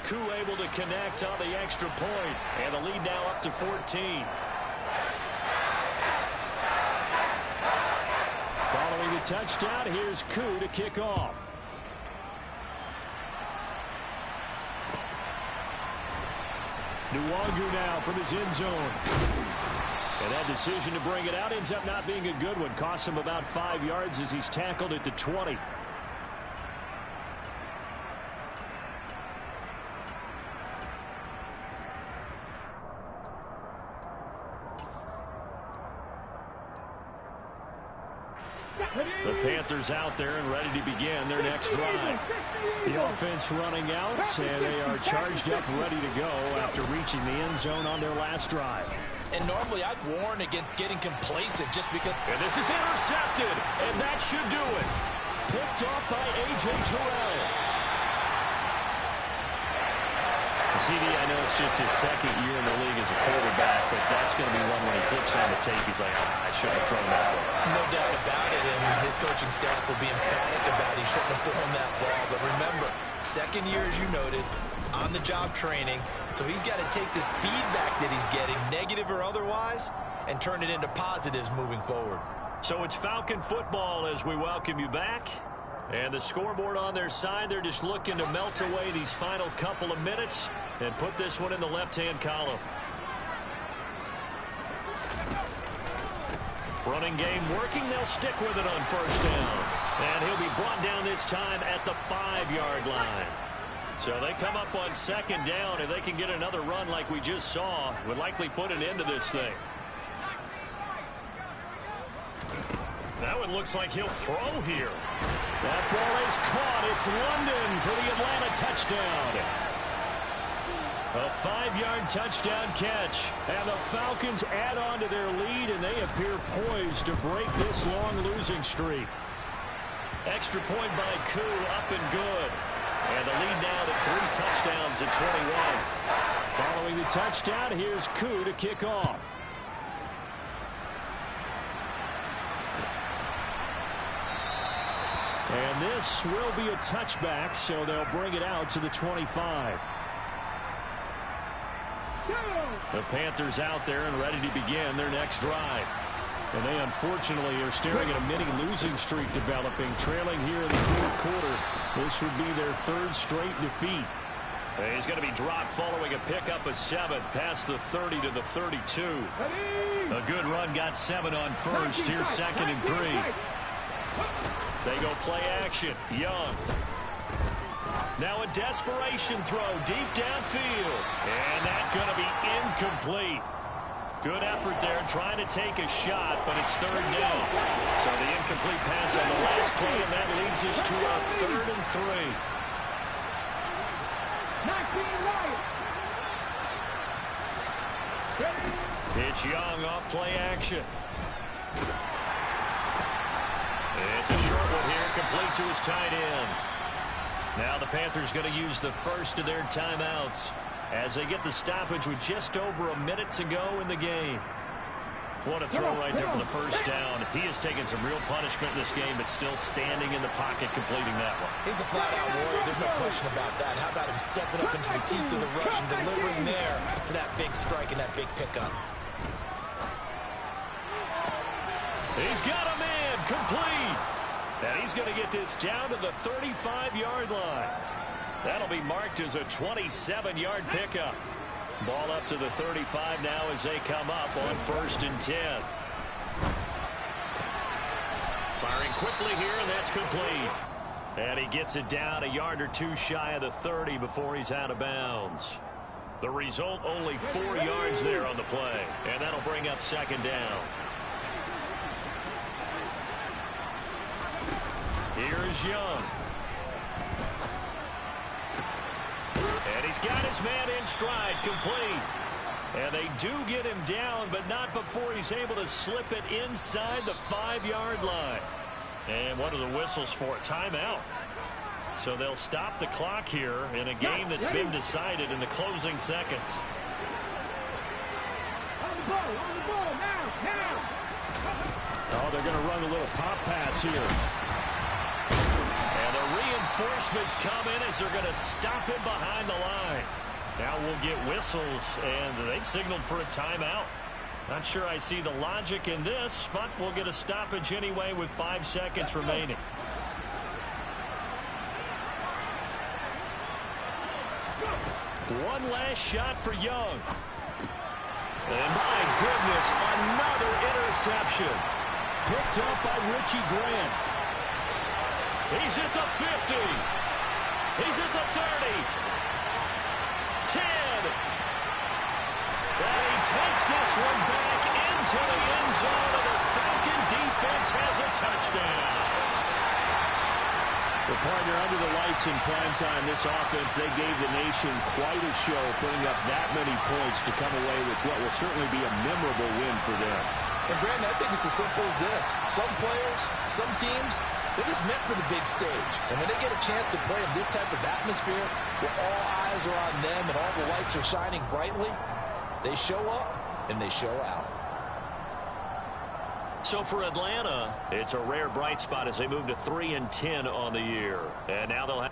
Koo able to connect on the extra point, and the lead now up to 14. Following the touchdown, here's Koo to kick off. Nwangu now from his end zone. And that decision to bring it out ends up not being a good one. Costs him about 5 yards as he's tackled at the 20. The Panthers out there and ready to begin their next drive. The offense running out, and they are charged up, ready to go after reaching the end zone on their last drive. And normally I'd warn against getting complacent just because. And this is intercepted, and that should do it. Picked off by A.J. Terrell. CD, I know it's just his 2nd year in the league as a quarterback, but that's going to be one when he flips on the tape. He's like, I should have thrown that ball. No doubt about it, and his coaching staff will be emphatic about he shouldn't have thrown that ball. But remember, 2nd year, as you noted, on-the-job training. So he's got to take this feedback that he's getting, negative or otherwise, and turn it into positives moving forward. So it's Falcon football as we welcome you back. And the scoreboard on their side, they're just looking to melt away these final couple of minutes and put this one in the left-hand column. Running game working. They'll stick with it on first down. And he'll be brought down this time at the 5-yard line. So they come up on 2nd down. If they can get another run like we just saw, would likely put an end to this thing. Now it looks like he'll throw here. That ball is caught. It's London for the Atlanta touchdown. A 5-yard touchdown catch. And the Falcons add on to their lead, and they appear poised to break this long losing streak. Extra point by Koo, up and good. And the lead now to 3 touchdowns at 21. Following the touchdown, here's Koo to kick off. And this will be a touchback, so they'll bring it out to the 25. The Panthers out there and ready to begin their next drive. And they unfortunately are staring at a mini losing streak developing, trailing here in the 4th quarter. This would be their 3rd straight defeat. He's going to be dropped following a pickup of 7 past the 30 to the 32. A good run got 7 on first. Here's 2nd and 3. They go play action. Young. Now a desperation throw deep downfield. And that's going to be incomplete. Good effort there trying to take a shot, but it's 3rd down. So the incomplete pass on the last play, and that leads us to our 3rd and 3. 19 It's Young off play action. It's a short one here, complete to his tight end. Now the Panthers going to use the first of their timeouts as they get the stoppage with just over a minute to go in the game. What a throw right there for the first down. He has taken some real punishment in this game, but still standing in the pocket completing that one. He's a flat-out warrior. There's no question about that. How about him stepping up into the teeth of the rush and delivering there for that big strike and that big pickup. He's got a man complete. And he's going to get this down to the 35-yard line. That'll be marked as a 27-yard pickup. Ball up to the 35 now as they come up on 1st and 10. Firing quickly here, and that's complete. And he gets it down a yard or 2 shy of the 30 before he's out of bounds. The result, only 4 yards there on the play. And that'll bring up 2nd down. Here's Young. And he's got his man in stride, complete. And they do get him down, but not before he's able to slip it inside the 5-yard line. And what are the whistles for? Timeout. So they'll stop the clock here in a game that's been decided in the closing seconds. On the ball, now. Oh, they're going to run a little pop pass here. And the reinforcements come in as they're going to stop him behind the line. Now we'll get whistles, and they've signaled for a timeout. Not sure I see the logic in this, but we'll get a stoppage anyway with 5 seconds remaining. One last shot for Young. And my goodness, another interception. Picked up by Richie Grant. He's at the 50. He's at the 30. 10. And he takes this one back into the end zone, and the Falcon defense has a touchdown. The partner under the lights in primetime, this offense, they gave the nation quite a show, putting up that many points to come away with what will certainly be a memorable win for them. And Brandon, I think it's as simple as this. Some players, some teams, they're just meant for the big stage. And when they get a chance to play in this type of atmosphere, where all eyes are on them and all the lights are shining brightly, they show up and they show out. So for Atlanta, it's a rare bright spot as they move to 3-10 on the year. And now they'll have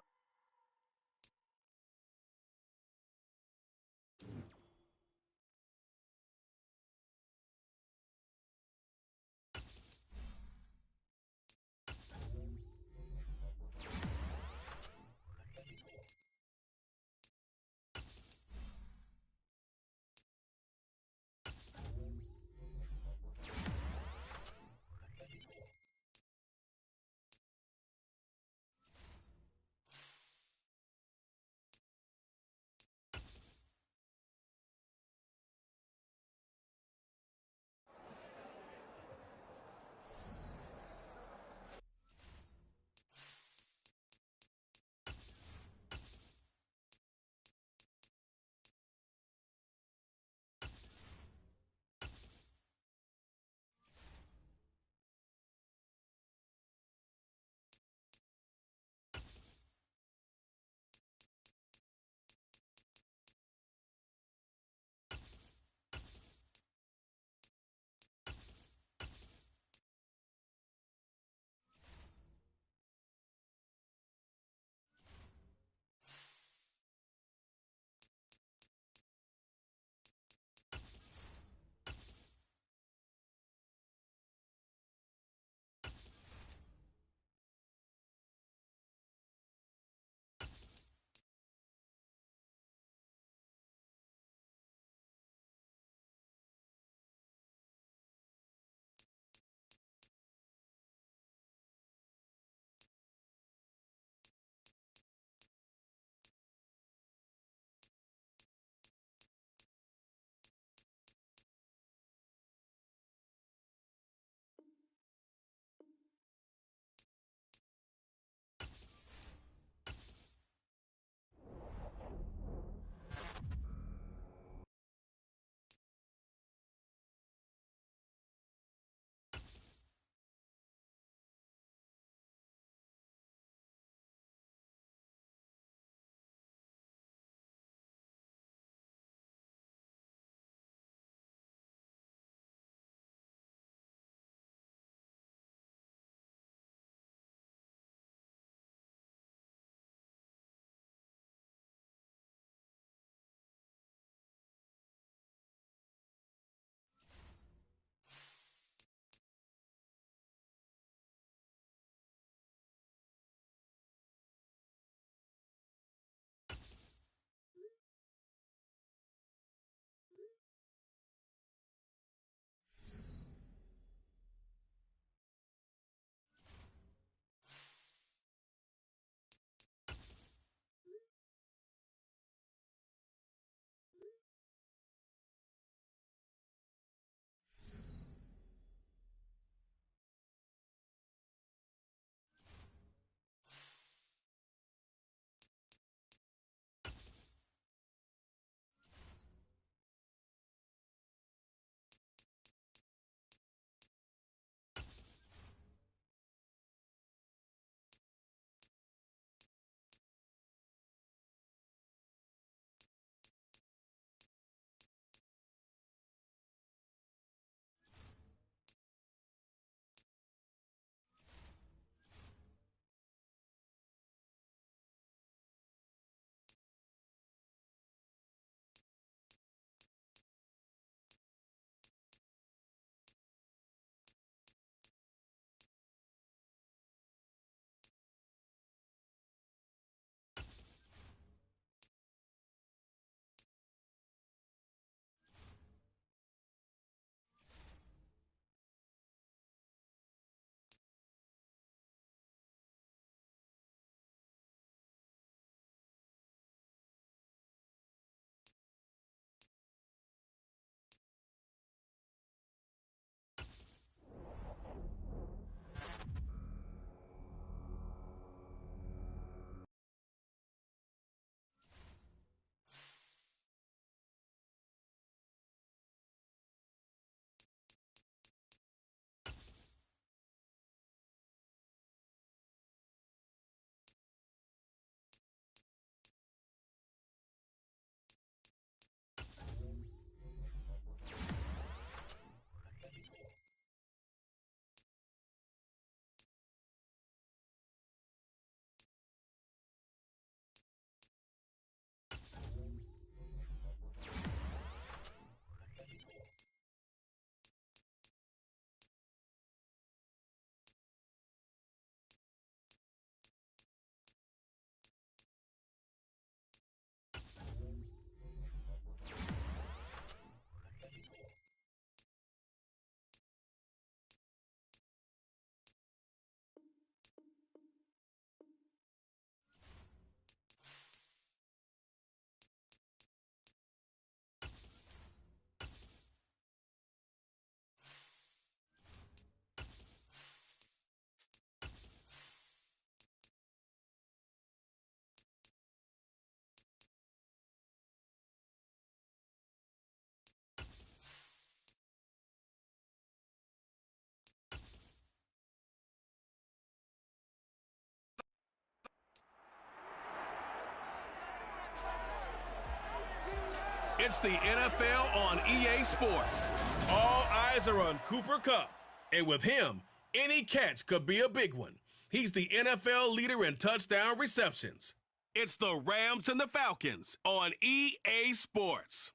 It's the NFL on EA Sports. All eyes are on Cooper Kupp. And with him, any catch could be a big one. He's the NFL leader in touchdown receptions. It's the Rams and the Falcons on EA Sports.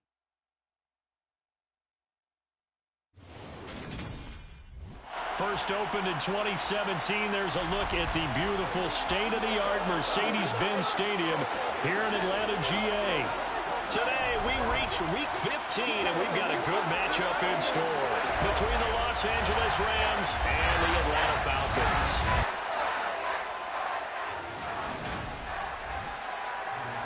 First opened in 2017, there's a look at the beautiful state-of-the-art Mercedes-Benz Stadium here in Atlanta, GA. Today, we reach Week 15, and we've got a good matchup in store between the Los Angeles Rams and the Atlanta Falcons.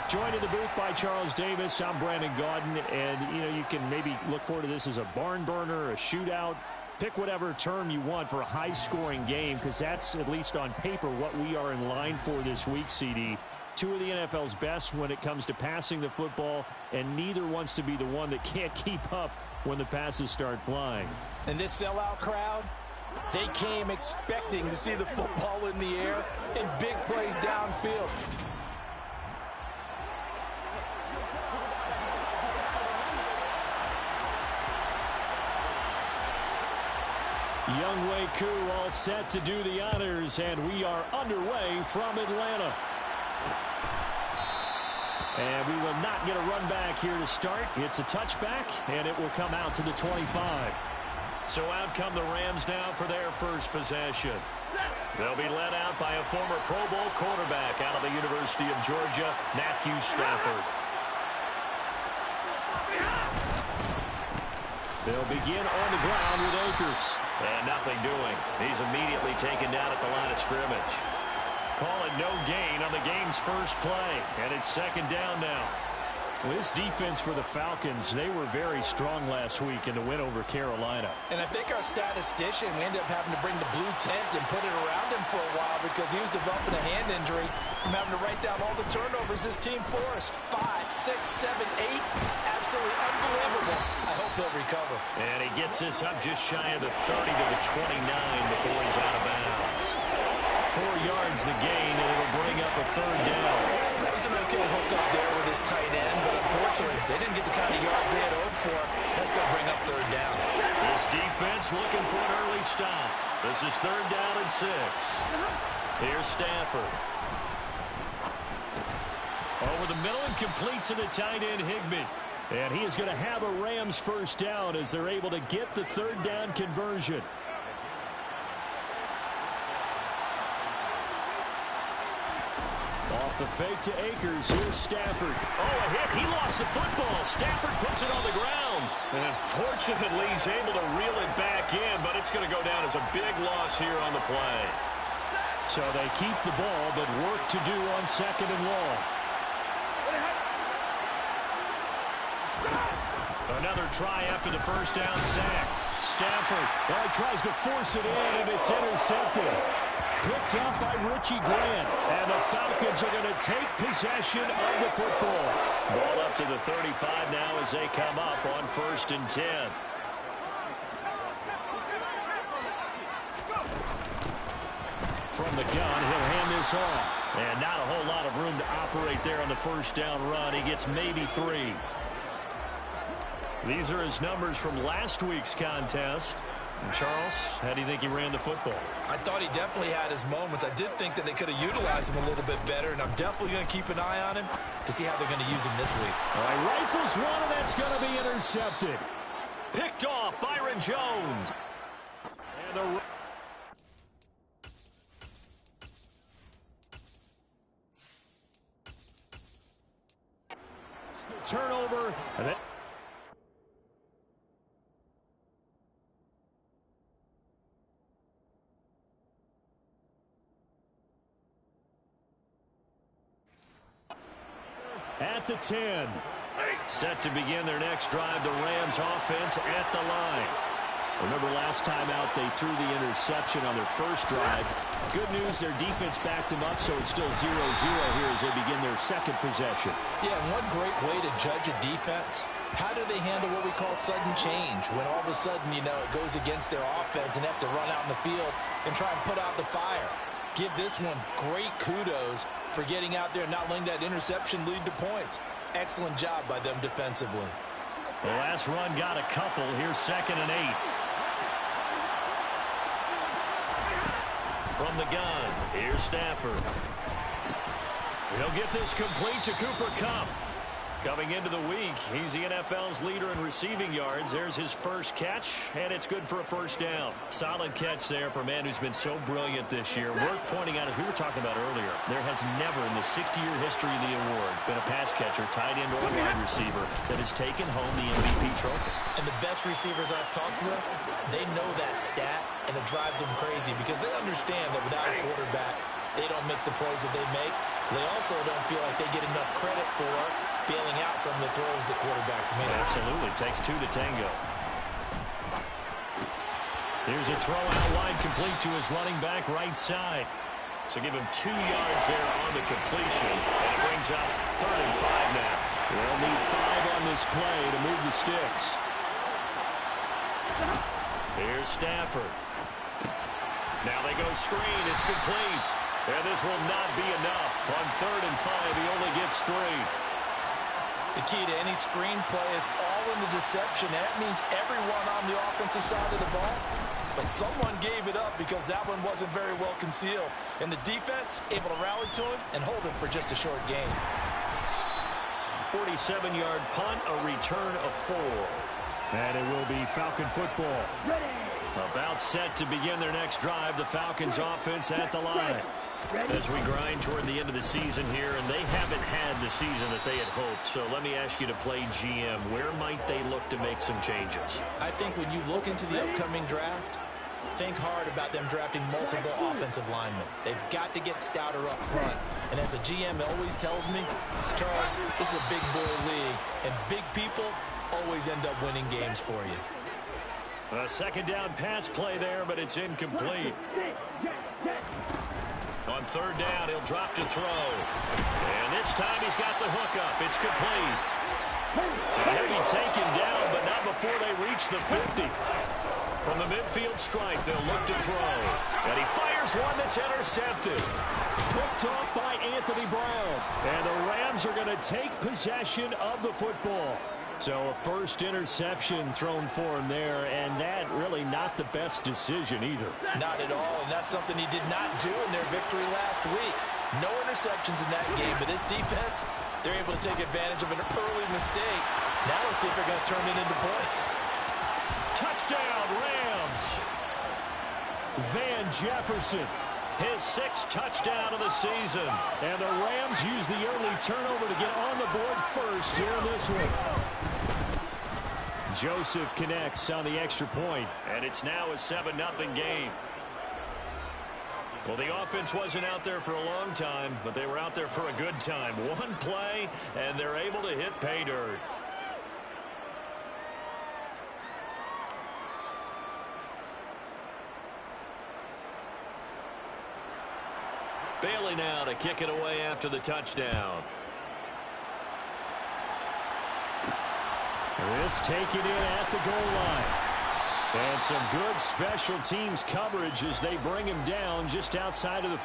Joined in the booth by Charles Davis, I'm Brandon Gaudin, and, you can maybe look forward to this as a barn burner, a shootout. Pick whatever term you want for a high-scoring game, because that's, at least on paper, what we are in line for this week, CD. Two of the NFL's best when it comes to passing the football, and neither wants to be the one that can't keep up when the passes start flying. And this sellout crowd, they came expecting to see the football in the air and big plays downfield. Younghoe Koo all set to do the honors, and we are underway from Atlanta. And we will not get a run back here to start. It's a touchback, and it will come out to the 25. So out come the Rams now for their first possession. They'll be led out by a former Pro Bowl quarterback out of the University of Georgia, Matthew Stafford. They'll begin on the ground with Akers. And nothing doing. He's immediately taken down at the line of scrimmage. Call it no gain on the game's first play. And it's second down now. Well, this defense for the Falcons, they were very strong last week in the win over Carolina. And I think our statistician, we ended up having to bring the blue tent and put it around him for a while because he was developing a hand injury from having to write down all the turnovers this team forced. 5, 6, 7, 8. Absolutely unbelievable. I hope they'll recover. And he gets this up just shy of the 30 to the 29 before he's out of bounds. 4 yards the gain, and it'll bring up a third down. That was an okay hook up there with his tight end, but unfortunately, they didn't get the kind of yards they had hoped for. That's going to bring up third down. This defense looking for an early stop. This is third down and 6. Here's Stafford. Over the middle and complete to the tight end, Higbee. And he is going to have a Rams first down as they're able to get the third down conversion. Off the fake to Akers. Here's Stafford. Oh, a hit. He lost the football. Stafford puts it on the ground. And unfortunately, he's able to reel it back in, but it's going to go down as a big loss here on the play. So they keep the ball, but work to do on second and long. Another try after the first down sack. Stafford tries to force it in, and it's intercepted. Picked up by Richie Grant. And the Falcons are going to take possession of the football. Ball up to the 35 now as they come up on 1st and 10. From the gun, he'll hand this off. And not a whole lot of room to operate there on the first down run. He gets maybe 3. These are his numbers from last week's contest. And Charles, how do you think he ran the football? I thought he definitely had his moments. I did think that they could have utilized him a little bit better, and I'm definitely going to keep an eye on him to see how they're going to use him this week. All right, rifles one, and that's going to be intercepted. Picked off, Byron Jones. And the turnover. And at the 10. Set to begin their next drive, the Rams offense at the line. Remember last time out they threw the interception on their first drive. Good news, their defense backed them up, so it's still 0-0 here as they begin their second possession. Yeah, and one great way to judge a defense, how do they handle what we call sudden change? When all of a sudden, it goes against their offense and have to run out in the field and try and put out the fire. Give this one great kudos for getting out there and not letting that interception lead to points. Excellent job by them defensively. The last run got a couple. Here's 2nd and 8. From the gun, here's Stafford. He'll get this complete to Cooper Kupp. Coming into the week, he's the NFL's leader in receiving yards. There's his first catch, and it's good for a first down. Solid catch there for a man who's been so brilliant this year. Worth pointing out, as we were talking about earlier, there has never in the 60-year history of the award been a pass catcher, tight end, or wide receiver that has taken home the MVP trophy. And the best receivers I've talked with, they know that stat, and it drives them crazy because they understand that without a quarterback, they don't make the plays that they make. They also don't feel like they get enough credit for bailing out some of the throws the quarterbacks make. Absolutely. Takes 2 to tango. Here's a throw out wide, complete to his running back right side. So give him 2 yards there on the completion. And it brings up 3rd and 5 now. They'll need 5 on this play to move the sticks. Here's Stafford. Now they go screen. It's complete. And this will not be enough. On 3rd and 5, he only gets 3. The key to any screen play is all in the deception. That means everyone on the offensive side of the ball. But someone gave it up because that one wasn't very well concealed. And the defense able to rally to him and hold him for just a short gain. 47-yard punt, a return of 4. And it will be Falcon football. About set to begin their next drive. The Falcons offense at the line. As we grind toward the end of the season here, and they haven't had the season that they had hoped. So let me ask you to play GM. Where might they look to make some changes? I think when you look into the upcoming draft, think hard about them drafting multiple offensive linemen. They've got to get stouter up front. And as a GM always tells me, Charles, this is a big boy league, and big people always end up winning games for you. A 2nd down pass play there, but it's incomplete. On 3rd down, he'll drop to throw. And this time he's got the hookup. It's complete. And he'll be taken down, but not before they reach the 50. From the midfield strike, they'll look to throw. And he fires one that's intercepted. Picked off by Anthony Brown. And the Rams are going to take possession of the football. So a first interception thrown for him there, and that really not the best decision either. Not at all, and that's something he did not do in their victory last week. No interceptions in that game, but this defense, they're able to take advantage of an early mistake. Now let's see if they're going to turn it into points. Touchdown, Rams! Van Jefferson, his 6th touchdown of the season. And the Rams use the early turnover to get on the board first here in this one. Joseph connects on the extra point, and it's now a 7-0 game. Well, the offense wasn't out there for a long time, but they were out there for a good time. One play, and they're able to hit pay dirt. Bailey now to kick it away after the touchdown. This taken in at the goal line. And some good special teams coverage as they bring him down just outside of the...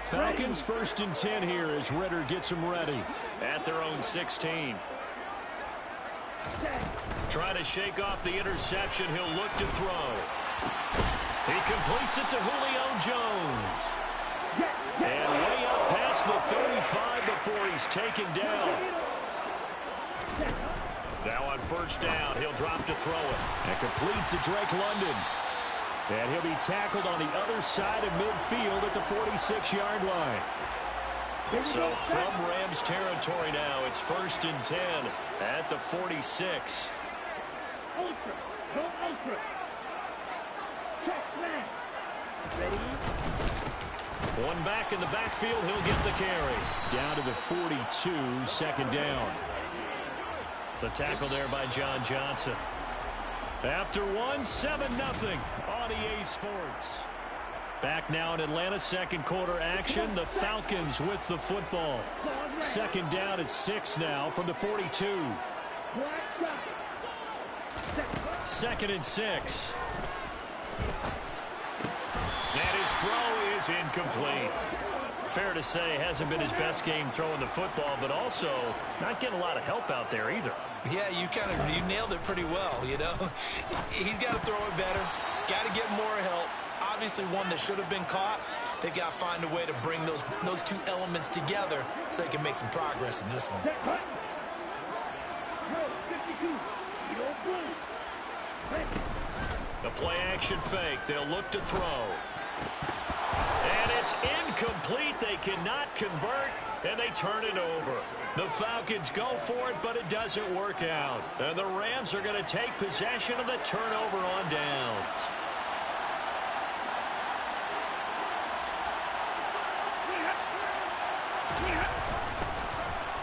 Falcons 1st and 10 here as Ritter gets them ready. At their own 16. Trying to shake off the interception. He'll look to throw. He completes it to Julio Jones. And way up past the 35 before he's taken down. Now on 1st down, he'll drop to throw it. And complete to Drake London. And he'll be tackled on the other side of midfield at the 46-yard line. So from Rams territory now, it's 1st and 10 at the 46. Ultra. Go ultra. Check man. Ready? One back in the backfield, he'll get the carry. Down to the 42, 2nd down. The tackle there by John Johnson. After one, 7-0 on EA Sports. Back now in Atlanta, 2nd quarter action. The Falcons with the football. 2nd down at 6 now from the 42. 2nd and 6. And his throw is incomplete. Fair to say, hasn't been his best game throwing the football, but also not getting a lot of help out there either. Yeah, you nailed it pretty well, you know. He's got to throw it better. Got to get more help. Obviously one that should have been caught. They've got to find a way to bring those two elements together so they can make some progress in this one. The play action fake. They'll look to throw. And it's incomplete. They cannot convert, and they turn it over. The Falcons go for it, but it doesn't work out. And the Rams are going to take possession of the turnover on downs.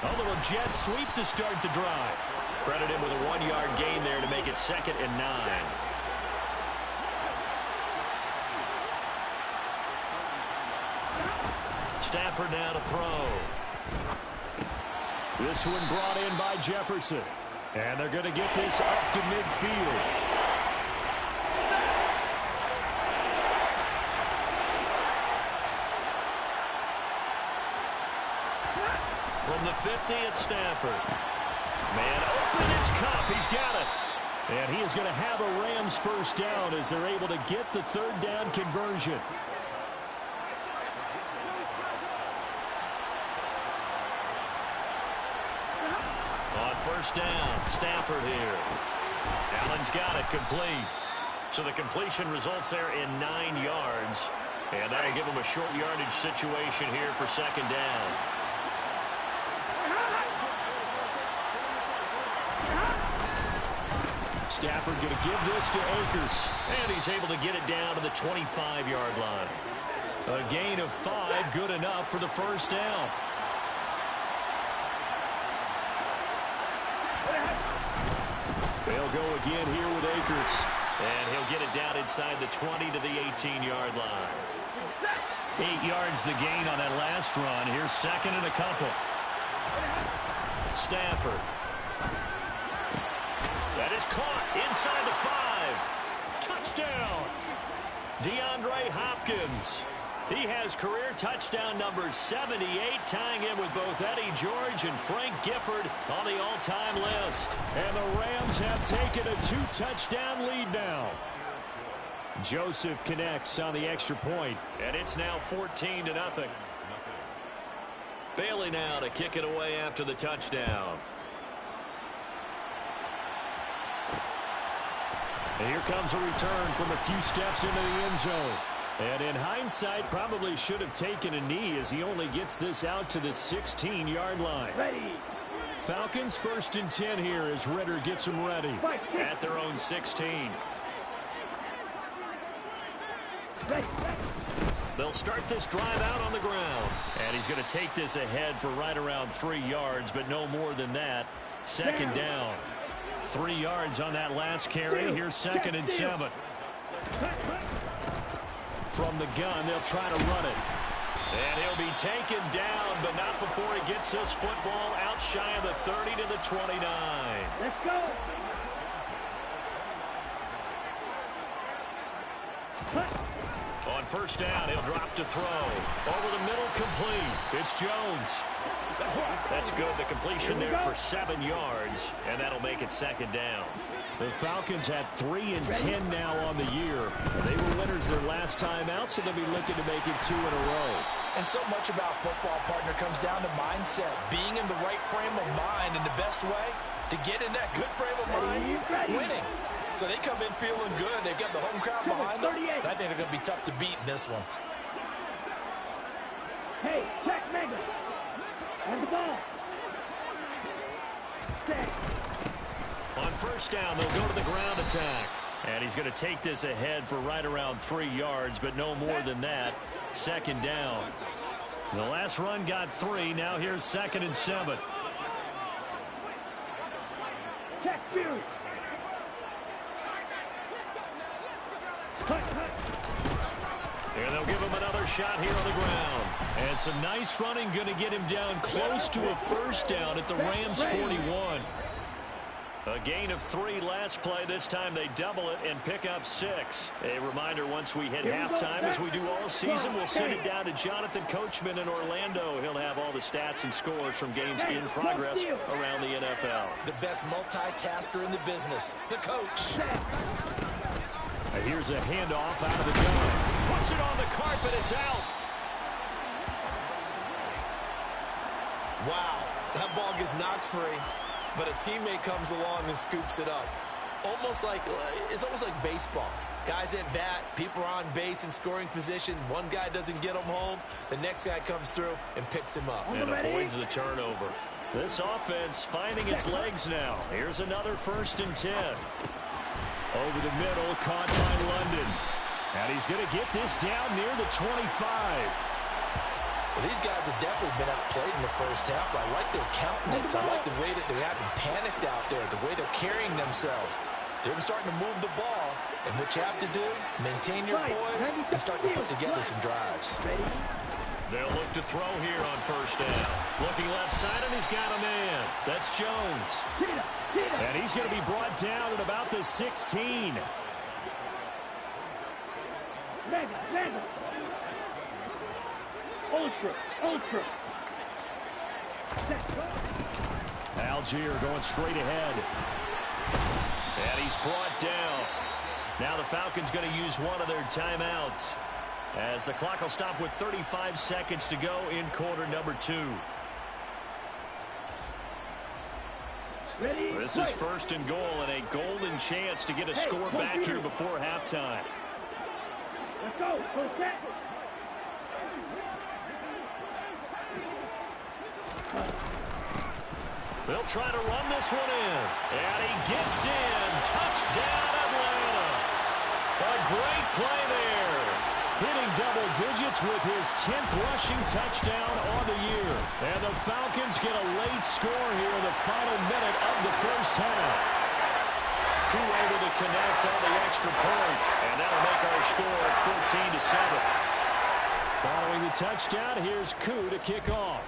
A little jet sweep to start the drive. Credit him with a 1-yard gain there to make it 2nd and 9. Stafford now to throw. This one brought in by Jefferson. And they're going to get this up to midfield. From the 50, it's Stafford. Man open, it's Cup. He's got it. And he is going to have a Rams 1st down as they're able to get the 3rd down conversion. On 1st down, Stafford here. Allen's got it complete. So the completion results there in 9 yards. And that'll give him a short yardage situation here for 2nd down. Stafford going to give this to Akers. And he's able to get it down to the 25-yard line. A gain of 5, good enough for the 1st down. They'll go again here with Akers. And he'll get it down inside the 20 to the 18-yard line. 8 yards the gain on that last run. Here's 2nd and a couple. Stafford. That is caught inside the 5. Touchdown. DeAndre Hopkins. He has career touchdown number 78, tying in with both Eddie George and Frank Gifford on the all-time list. And the Rams have taken a 2-touchdown lead now. Joseph connects on the extra point, and it's now 14-0. Bailey now to kick it away after the touchdown. And here comes a return from a few steps into the end zone. And in hindsight, probably should have taken a knee as he only gets this out to the 16-yard line. Ready. Falcons 1st and 10 here as Ritter gets them ready at their own 16. They'll start this drive out on the ground. And he's going to take this ahead for right around 3 yards, but no more than that. 2nd down. 3 yards on that last carry. Here's 2nd and 7. From the gun, they'll try to run it. And he'll be taken down, but not before he gets this football out shy of the 30 to the 29. Let's go. On first down, he'll drop to throw. Over the middle, complete. It's Jones. That's good. The completion there for 7 yards, and that'll make it second down. The Falcons have 3 and 10 now on the year. They were winners their last time out, so they'll be looking to make it 2 in a row. And so much about football, partner, comes down to mindset. Being in the right frame of mind, and the best way to get in that good frame of mind, winning. So they come in feeling good. They've got the home crowd behind them. I think they're going to be tough to beat in this one. Hey, check Mega. On the ball. Set. On first down, they'll go to the ground attack. And he's going to take this ahead for right around 3 yards, but no more than that. Second down. The last run got 3. Now here's 2nd and 7. Check Fury. And they'll give him another shot here on the ground. And some nice running going to get him down close to a first down at the Rams' 41. A gain of 3 last play. This time they double it and pick up 6. A reminder, once we hit halftime, as we do all season, we'll send it down to Jonathan Coachman in Orlando. He'll have all the stats and scores from games in progress around the NFL. The best multitasker in the business, the coach. Here's a handoff out of the gun. Puts it on the carpet. It's out. Wow, that ball gets knocked free, but a teammate comes along and scoops it up. It's almost like baseball. Guys at bat, people are on base in scoring position. One guy doesn't get him home. The next guy comes through and picks him up. And avoids the turnover. This offense finding its legs now. Here's another 1st and 10. Over the middle, caught by London. And he's going to get this down near the 25. Well, these guys have definitely been outplayed in the first half, but I like their countenance. I like the way that they're having panicked out there, the way they're carrying themselves. They're starting to move the ball, and what you have to do, maintain your poise and start to put together some drives. They'll look to throw here on first down. Looking left side, and he's got a man. That's Jones. And he's going to be brought down at about the 16. Mega. Ultra. Algier going straight ahead. And he's brought down. Now the Falcons going to use one of their timeouts, as the clock will stop with 35 seconds to go in quarter number 2. This is 1st and goal, and a golden chance to get a score back here before halftime. Let's go. They'll try to run this one in. And he gets in. Touchdown, Atlanta. A great play there. Hitting double digits with his 10th rushing touchdown on the year. And the Falcons get a late score here in the final minute of the first half. Koo able to connect on the extra point. And that'll make our score 14-7. Following the touchdown, here's Koo to kick off.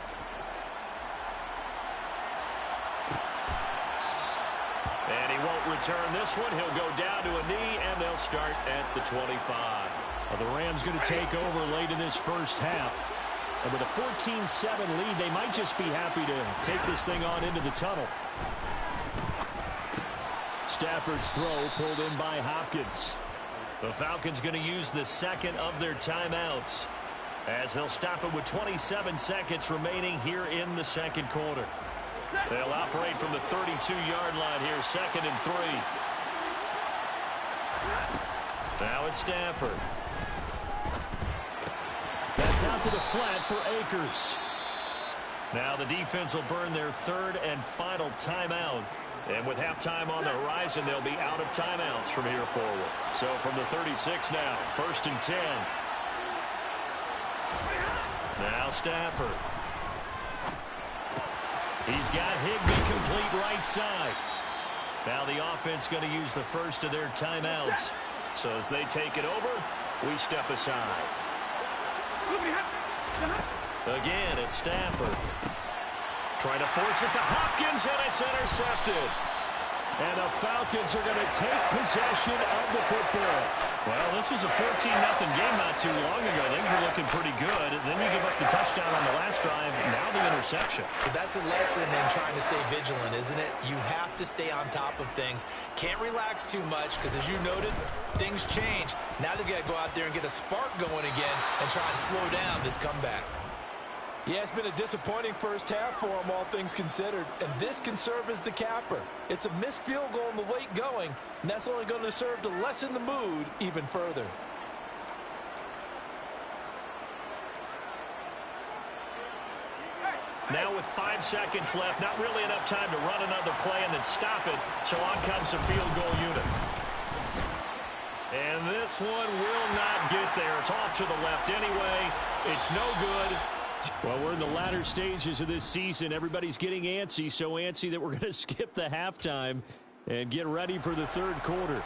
And he won't return this one. He'll go down to a knee, and they'll start at the 25. Well, the Rams going to take over late in this first half. And with a 14-7 lead, they might just be happy to take this thing on into the tunnel. Stafford's throw pulled in by Hopkins. The Falcons going to use the second of their timeouts, as they'll stop it with 27 seconds remaining here in the second quarter. They'll operate from the 32-yard line here, 2nd and 3. Now it's Stafford. That's out to the flat for Akers. Now the defense will burn their 3rd and final timeout. And with halftime on the horizon, they'll be out of timeouts from here forward. So from the 36 now, 1st and 10. Now Stafford. He's got Higbee complete right side. Now the offense going to use the first of their timeouts. So as they take it over, we step aside. Again, it's Stafford. Trying to force it to Hopkins, and it's intercepted. And the Falcons are going to take possession of the football. Well, this was a 14-0 game not too long ago. Things were looking pretty good. Then you give up the touchdown on the last drive. Now the interception. So that's a lesson in trying to stay vigilant, isn't it? You have to stay on top of things. Can't relax too much because, as you noted, things change. Now they've got to go out there and get a spark going again and try and slow down this comeback. Yeah, it's been a disappointing first half for them, all things considered. And this can serve as the capper. It's a missed field goal in the late going, and that's only going to serve to lessen the mood even further. Now with 5 seconds left, not really enough time to run another play and then stop it. So on comes the field goal unit. And this one will not get there. It's off to the left anyway. It's no good. Well, we're in the latter stages of this season. Everybody's getting antsy, so antsy that we're going to skip the halftime and get ready for the third quarter.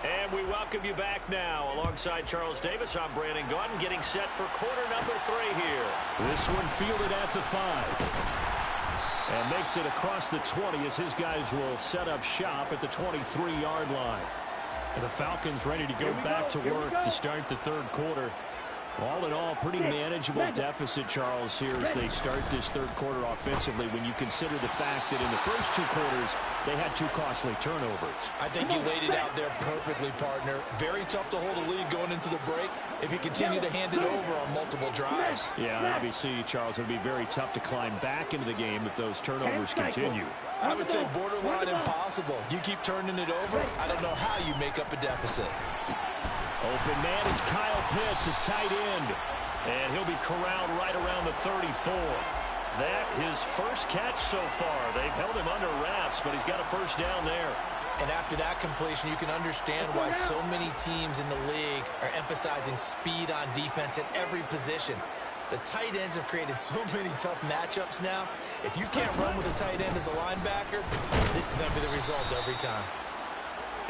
And we welcome you back now. Alongside Charles Davis, I'm Brandon Gaudin, getting set for quarter number 3 here. This one fielded at the 5. And makes it across the 20 as his guys will set up shop at the 23-yard line. And the Falcons ready to go back to work to start the third quarter. All in all, pretty manageable deficit, Charles, here as they start this third quarter offensively when you consider the fact that in the first 2 quarters, they had 2 costly turnovers. I think you laid it out there perfectly, partner. Very tough to hold a lead going into the break if you continue to hand it over on multiple drives. Yeah, obviously, Charles, it would be very tough to climb back into the game if those turnovers continue. I would say borderline impossible. You keep turning it over, I don't know how you make up a deficit. Open man is Kyle Pitts, his tight end. And he'll be corralled right around the 34. That his first catch so far. They've held him under wraps, but he's got a first down there. And after that completion, you can understand why so many teams in the league are emphasizing speed on defense at every position. The tight ends have created so many tough matchups now. If you can't run with a tight end as a linebacker, this is going to be the result every time.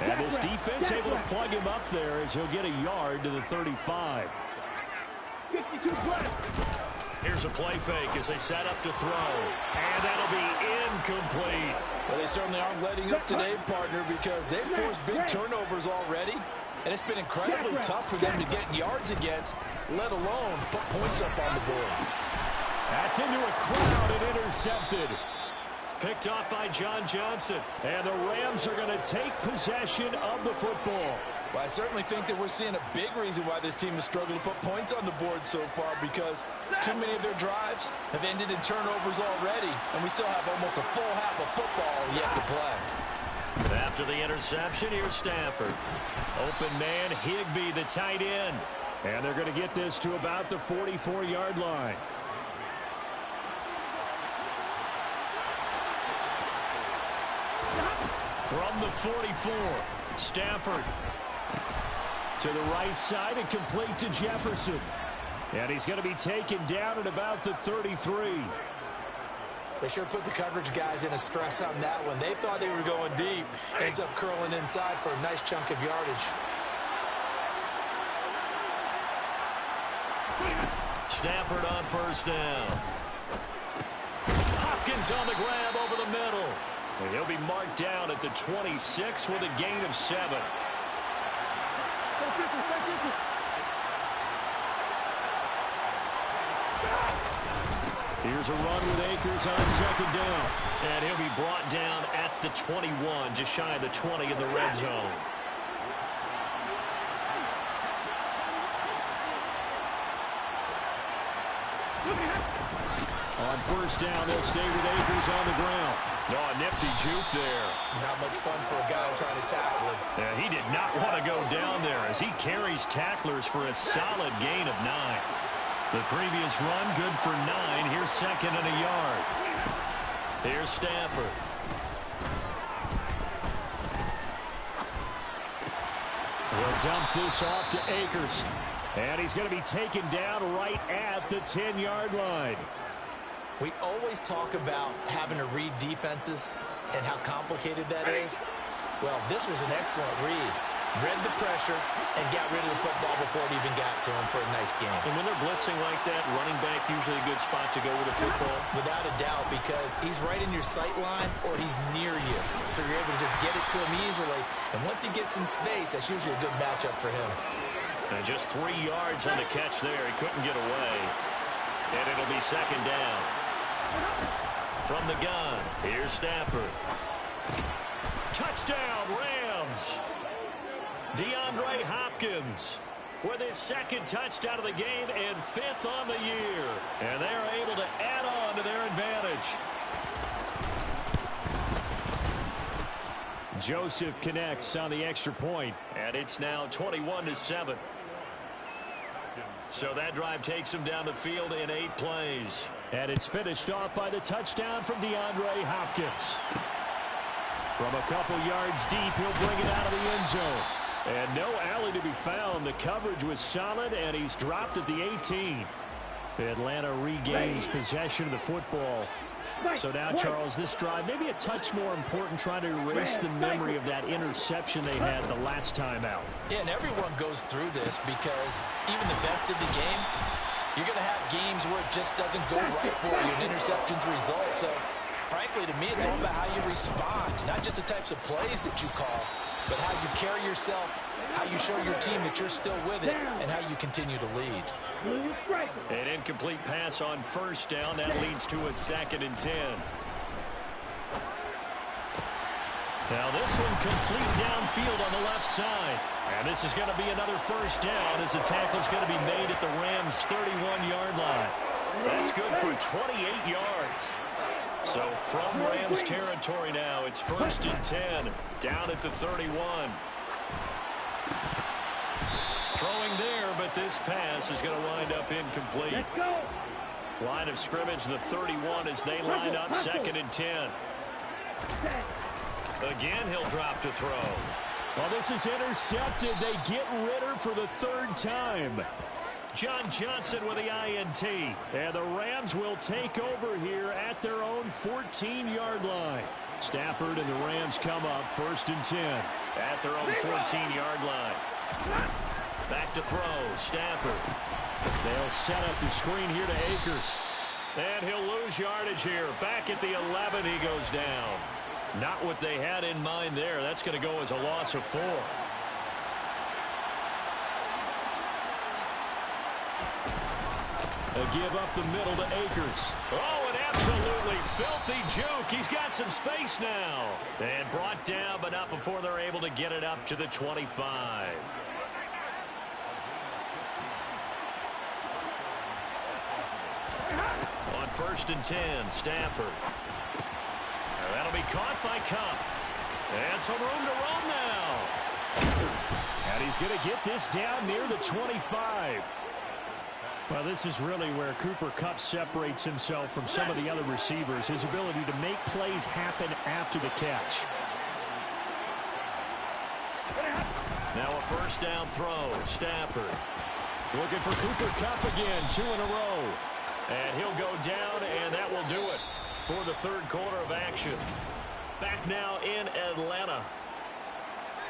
And this defense able to plug him up there as he'll get a yard to the 35. Here's a play fake as they set up to throw. And that'll be incomplete. Well, they certainly aren't letting up today, partner, because they've forced big turnovers already. And it's been incredibly tough for them to get yards against, let alone put points up on the board. That's into a crowd and intercepted. Picked off by John Johnson. And the Rams are going to take possession of the football. Well, I certainly think that we're seeing a big reason why this team has struggled to put points on the board so far, because too many of their drives have ended in turnovers already, and we still have almost a full half of football yet to play. After the interception, here's Stafford. Open man, Higbee, the tight end. And they're going to get this to about the 44-yard line. From the 44, Stafford to the right side and complete to Jefferson. And he's going to be taken down at about the 33. They sure put the coverage guys in a stress on that one. They thought they were going deep. Ends up curling inside for a nice chunk of yardage. Stafford on first down. Hopkins on the grab over the middle. And he'll be marked down at the 26 with a gain of 7. Here's a run with Akers on second down. And he'll be brought down at the 21, just shy of the 20 in the red zone. On first down, they'll stay with Akers on the ground. Oh, a nifty juke there. Not much fun for a guy trying to tackle him. Yeah, he did not want to go down there as he carries tacklers for a solid gain of 9. The previous run, good for 9. Here's second and a yard. Here's Stafford. We'll dump this off to Akers. And he's going to be taken down right at the 10-yard line. We always talk about having to read defenses and how complicated that is. Well, this was an excellent read. read the pressure, and got rid of the football before it even got to him for a nice game. And when they're blitzing like that, running back usually a good spot to go with the football. Without a doubt, because he's right in your sight line or he's near you. So you're able to just get it to him easily. And once he gets in space, that's usually a good matchup for him. And just 3 yards on the catch there. He couldn't get away. And it'll be second down. From the gun, here's Stafford. Touchdown, Rams. DeAndre Hopkins with his second touchdown of the game and 5th on the year. And they're able to add on to their advantage. Joseph connects on the extra point, and it's now 21-7. So that drive takes him down the field in 8 plays. And it's finished off by the touchdown from DeAndre Hopkins. From a couple yards deep, he'll bring it out of the end zone. And no alley to be found. The coverage was solid, and he's dropped at the 18. Atlanta regains possession of the football. So now, Charles, this drive maybe a touch more important, trying to erase the memory of that interception they had the last time out. Yeah, and everyone goes through this because even the best of the game, you're going to have games where it just doesn't go right for you, and interceptions result. So, frankly, to me, it's all about how you respond, not just the types of plays that you call, but how you carry yourself, how you show your team that you're still with it, and how you continue to lead. An incomplete pass on first down. That leads to a 2nd and 10. Now this one complete downfield on the left side. And this is going to be another first down as the tackle is going to be made at the Rams' 31-yard line. That's good for 28 yards. So from Rams territory now, it's 1st and 10, down at the 31. Throwing there, but this pass is going to wind up incomplete. Line of scrimmage, the 31 as they line up 2nd and 10. Again, he'll drop to throw. Well, this is intercepted. They get Ritter for the 3rd time. John Johnson with the INT. And the Rams will take over here at their own 14-yard line. Stafford and the Rams come up 1st and 10 at their own 14-yard line. Back to throw, Stafford. They'll set up the screen here to Akers. And he'll lose yardage here. Back at the 11, he goes down. Not what they had in mind there. That's going to go as a loss of 4. A give up the middle to Akers. Oh, an absolutely filthy juke. He's got some space now. And brought down, but not before they're able to get it up to the 25. On 1st and 10, Stafford. That'll be caught by Cup. And some room to roam now. And he's going to get this down near the 25. Well, this is really where Cooper Kupp separates himself from some of the other receivers. His ability to make plays happen after the catch. Now a 1st down throw. Stafford looking for Cooper Kupp again. 2 in a row. And he'll go down, and that will do it for the 3rd quarter of action. Back now in Atlanta.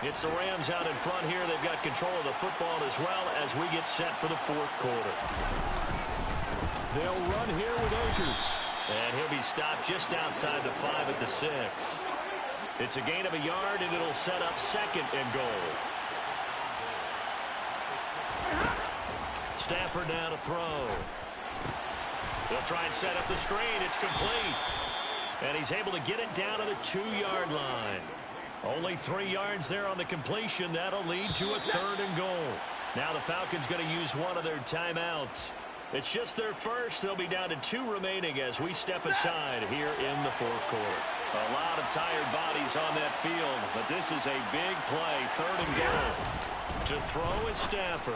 It's the Rams out in front here. They've got control of the football as well as we get set for the 4th quarter. They'll run here with Akers. And he'll be stopped just outside the 5 at the 6. It's a gain of a yard, and it'll set up 2nd and goal. Stafford now to throw. They'll try and set up the screen. It's complete. And he's able to get it down to the 2-yard line. Only 3 yards there on the completion. That'll lead to a 3rd and goal. Now the Falcons going to use one of their timeouts. It's just their first. They'll be down to 2 remaining as we step aside here in the 4th quarter. A lot of tired bodies on that field, but this is a big play. 3rd and goal. To throw is Stafford.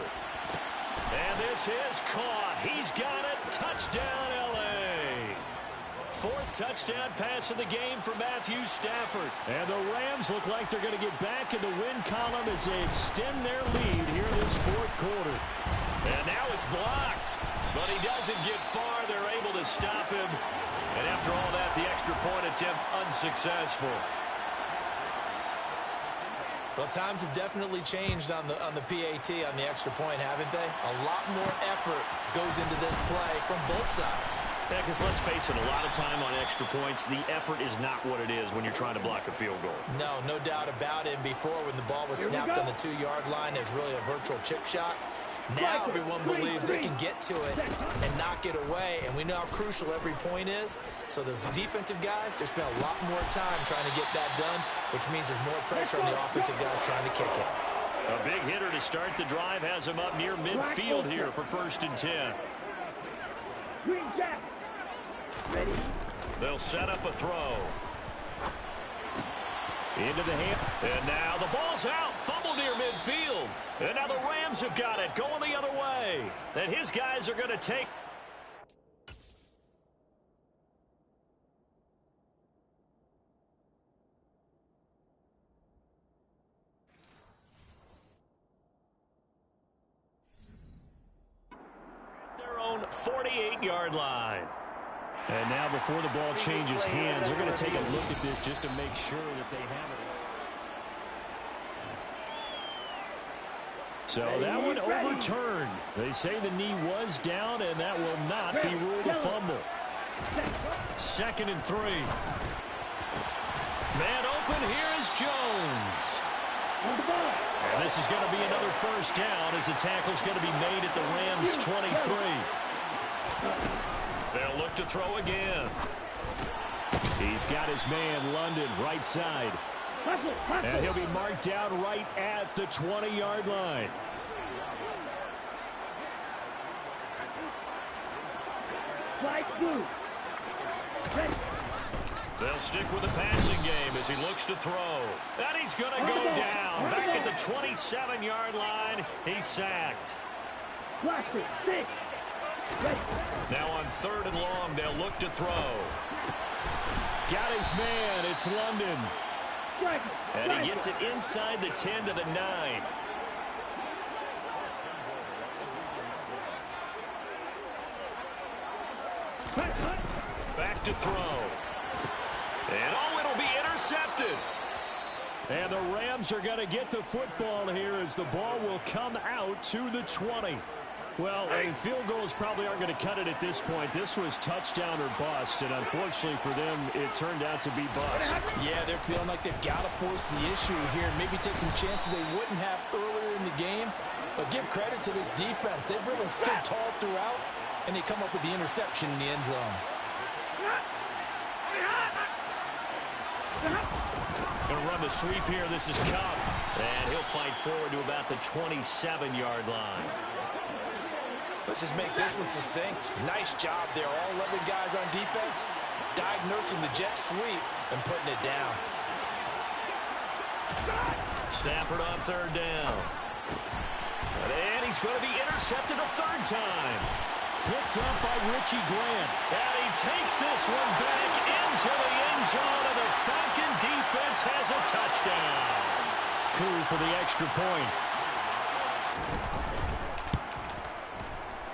And this is caught. He's got it. Touchdown, L.A. 4th touchdown pass of the game for Matthew Stafford. And the Rams look like they're going to get back in the win column as they extend their lead here this 4th quarter. And now it's blocked. But he doesn't get far. They're able to stop him. And after all that, the extra point attempt unsuccessful. Well, times have definitely changed on the PAT, on the extra point, haven't they? A lot more effort goes into this play from both sides. Yeah, because let's face it, a lot of time on extra points, the effort is not what it is when you're trying to block a field goal. No doubt about it. And before, when the ball was snapped on the 2-yard line, it's really a virtual chip shot. Now everyone believes they can get to it and knock it away, and we know how crucial every point is. So the defensive guys, they spend a lot more time trying to get that done, which means there's more pressure on the offensive guys trying to kick it. A big hitter to start the drive has him up near midfield here for 1st and 10. Green jack. Ready? They'll set up a throw. Into the hand. And now the ball's out. Fumble near midfield. And now the Rams have got it. Going the other way. And his guys are going to take. Their own 48-yard line. And now before the ball changes hands, they're going to take a look at this just to make sure that they have it. So that one overturned. They say the knee was down, and that will not be ruled a fumble. 2nd and 3. Man open, here is Jones. And this is going to be another 1st down as the tackle's going to be made at the Rams' 23. They'll look to throw again. He's got his man, London, right side. And he'll be marked down right at the 20-yard line. They'll stick with the passing game as he looks to throw. And he's going to go down. Back at the 27-yard line. He's sacked. Now on 3rd and long, they'll look to throw. Got his man. It's London. And he gets it inside the 10 to the 9. Back to throw. And oh, it'll be intercepted. And the Rams are going to get the football here as the ball will come out to the 20. Well, field goals probably aren't going to cut it at this point. This was touchdown or bust, and unfortunately for them, it turned out to be bust. Yeah, they're feeling like they've got to force the issue here, maybe take some chances they wouldn't have earlier in the game. But give credit to this defense. They've really stood tall throughout, and they come up with the interception in the end zone. Going to run the sweep here. This is Cup, and he'll fight forward to about the 27-yard line. Let's just make this one succinct. Nice job there. All 11 guys on defense diagnosing the jet sweep and putting it down. Stafford on 3rd down. And he's going to be intercepted a 3rd time. Picked up by Richie Grant. And he takes this one back into the end zone, and the Falcon defense has a touchdown. Coup for the extra point.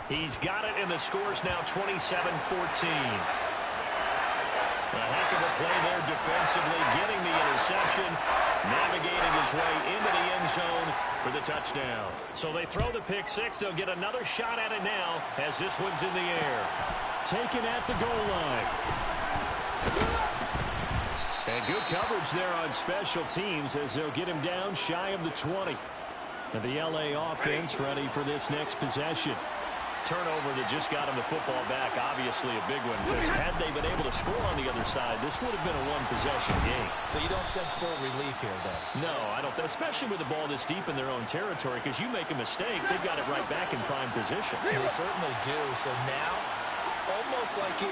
He's got it, and the score's now 27-14. A heck of a play there defensively, getting the interception, navigating his way into the end zone for the touchdown. So they throw the pick six. They'll get another shot at it now as this one's in the air. Taken at the goal line. And good coverage there on special teams as they'll get him down shy of the 20. And the LA offense ready for this next possession. Turnover that just got him the football back, obviously a big one, because had they been able to score on the other side, this would have been a one-possession game. So you don't sense full relief here, then? No, I don't, especially with the ball this deep in their own territory, because you make a mistake, they've got it right back in prime position. They certainly do. So now, almost like a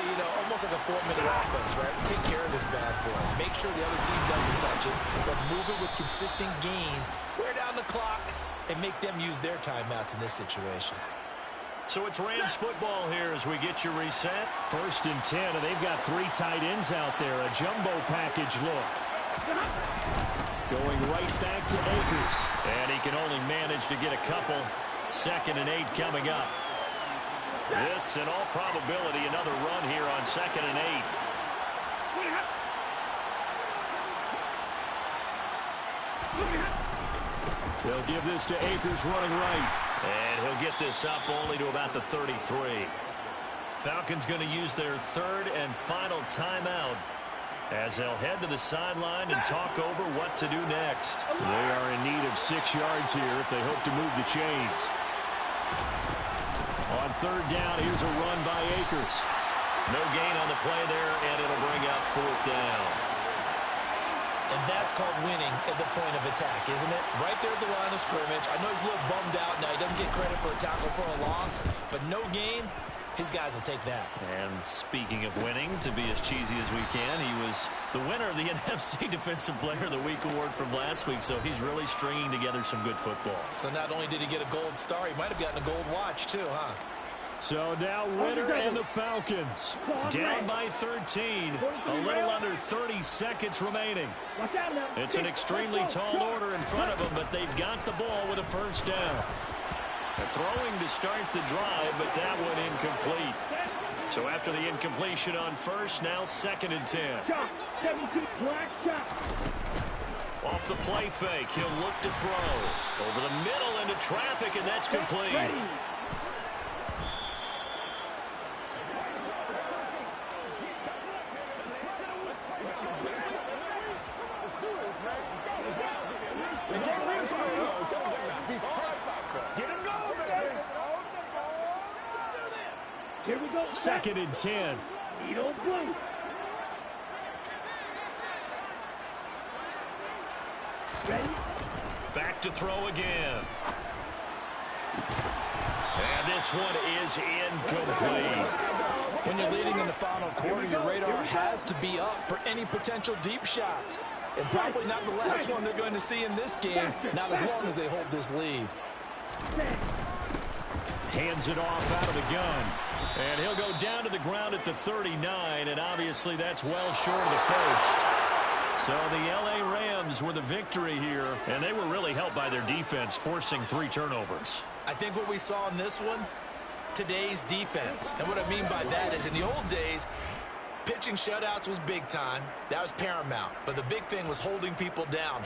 4-minute offense, right? Take care of this bad boy. Make sure the other team doesn't touch it, but move it with consistent gains, wear down the clock, and make them use their timeouts in this situation. So it's Rams football here as we get you reset. 1st and 10, and they've got 3 tight ends out there. A jumbo package look. Going right back to Akers. And he can only manage to get a couple. 2nd and 8 coming up. This, in all probability, another run here on 2nd and 8. They'll give this to Akers running right. And he'll get this up only to about the 33. Falcons going to use their third and final timeout as they'll head to the sideline and talk over what to do next. They are in need of 6 yards here if they hope to move the chains. On third down, here's a run by Akers. No gain on the play there, and it'll bring up fourth down. And that's called winning at the point of attack, isn't it? Right there at the line of scrimmage. I know he's a little bummed out now. He doesn't get credit for a tackle for a loss, but no gain. His guys will take that. And speaking of winning, to be as cheesy as we can, he was the winner of the NFC Defensive Player of the Week award from last week, so he's really stringing together some good football. So not only did he get a gold star, he might have gotten a gold watch too, huh? So now winner and the Falcons down by 13. A little under 30 seconds remaining. It's an extremely tall order in front of them, but they've got the ball with a first down. They're throwing to start the drive, but that one incomplete. So after the incompletion on first, now 2nd and 10. Off the play fake, he'll look to throw. Over the middle into traffic, and that's complete. Here we go. 2nd and 10. You don't blink. Ready? Back to throw again. And this one is incomplete. When you're leading in the final quarter, your radar has to be up for any potential deep shots. And probably not the last one they're going to see in this game, not as long as they hold this lead. Hands it off out of the gun. And he'll go down to the ground at the 39, and obviously that's well short of the first. So the L.A. Rams were the victory here, and they were really helped by their defense, forcing 3 turnovers. I think what we saw in this one, today's defense. And what I mean by that is in the old days, pitching shutouts was big time. That was paramount. But the big thing was holding people down.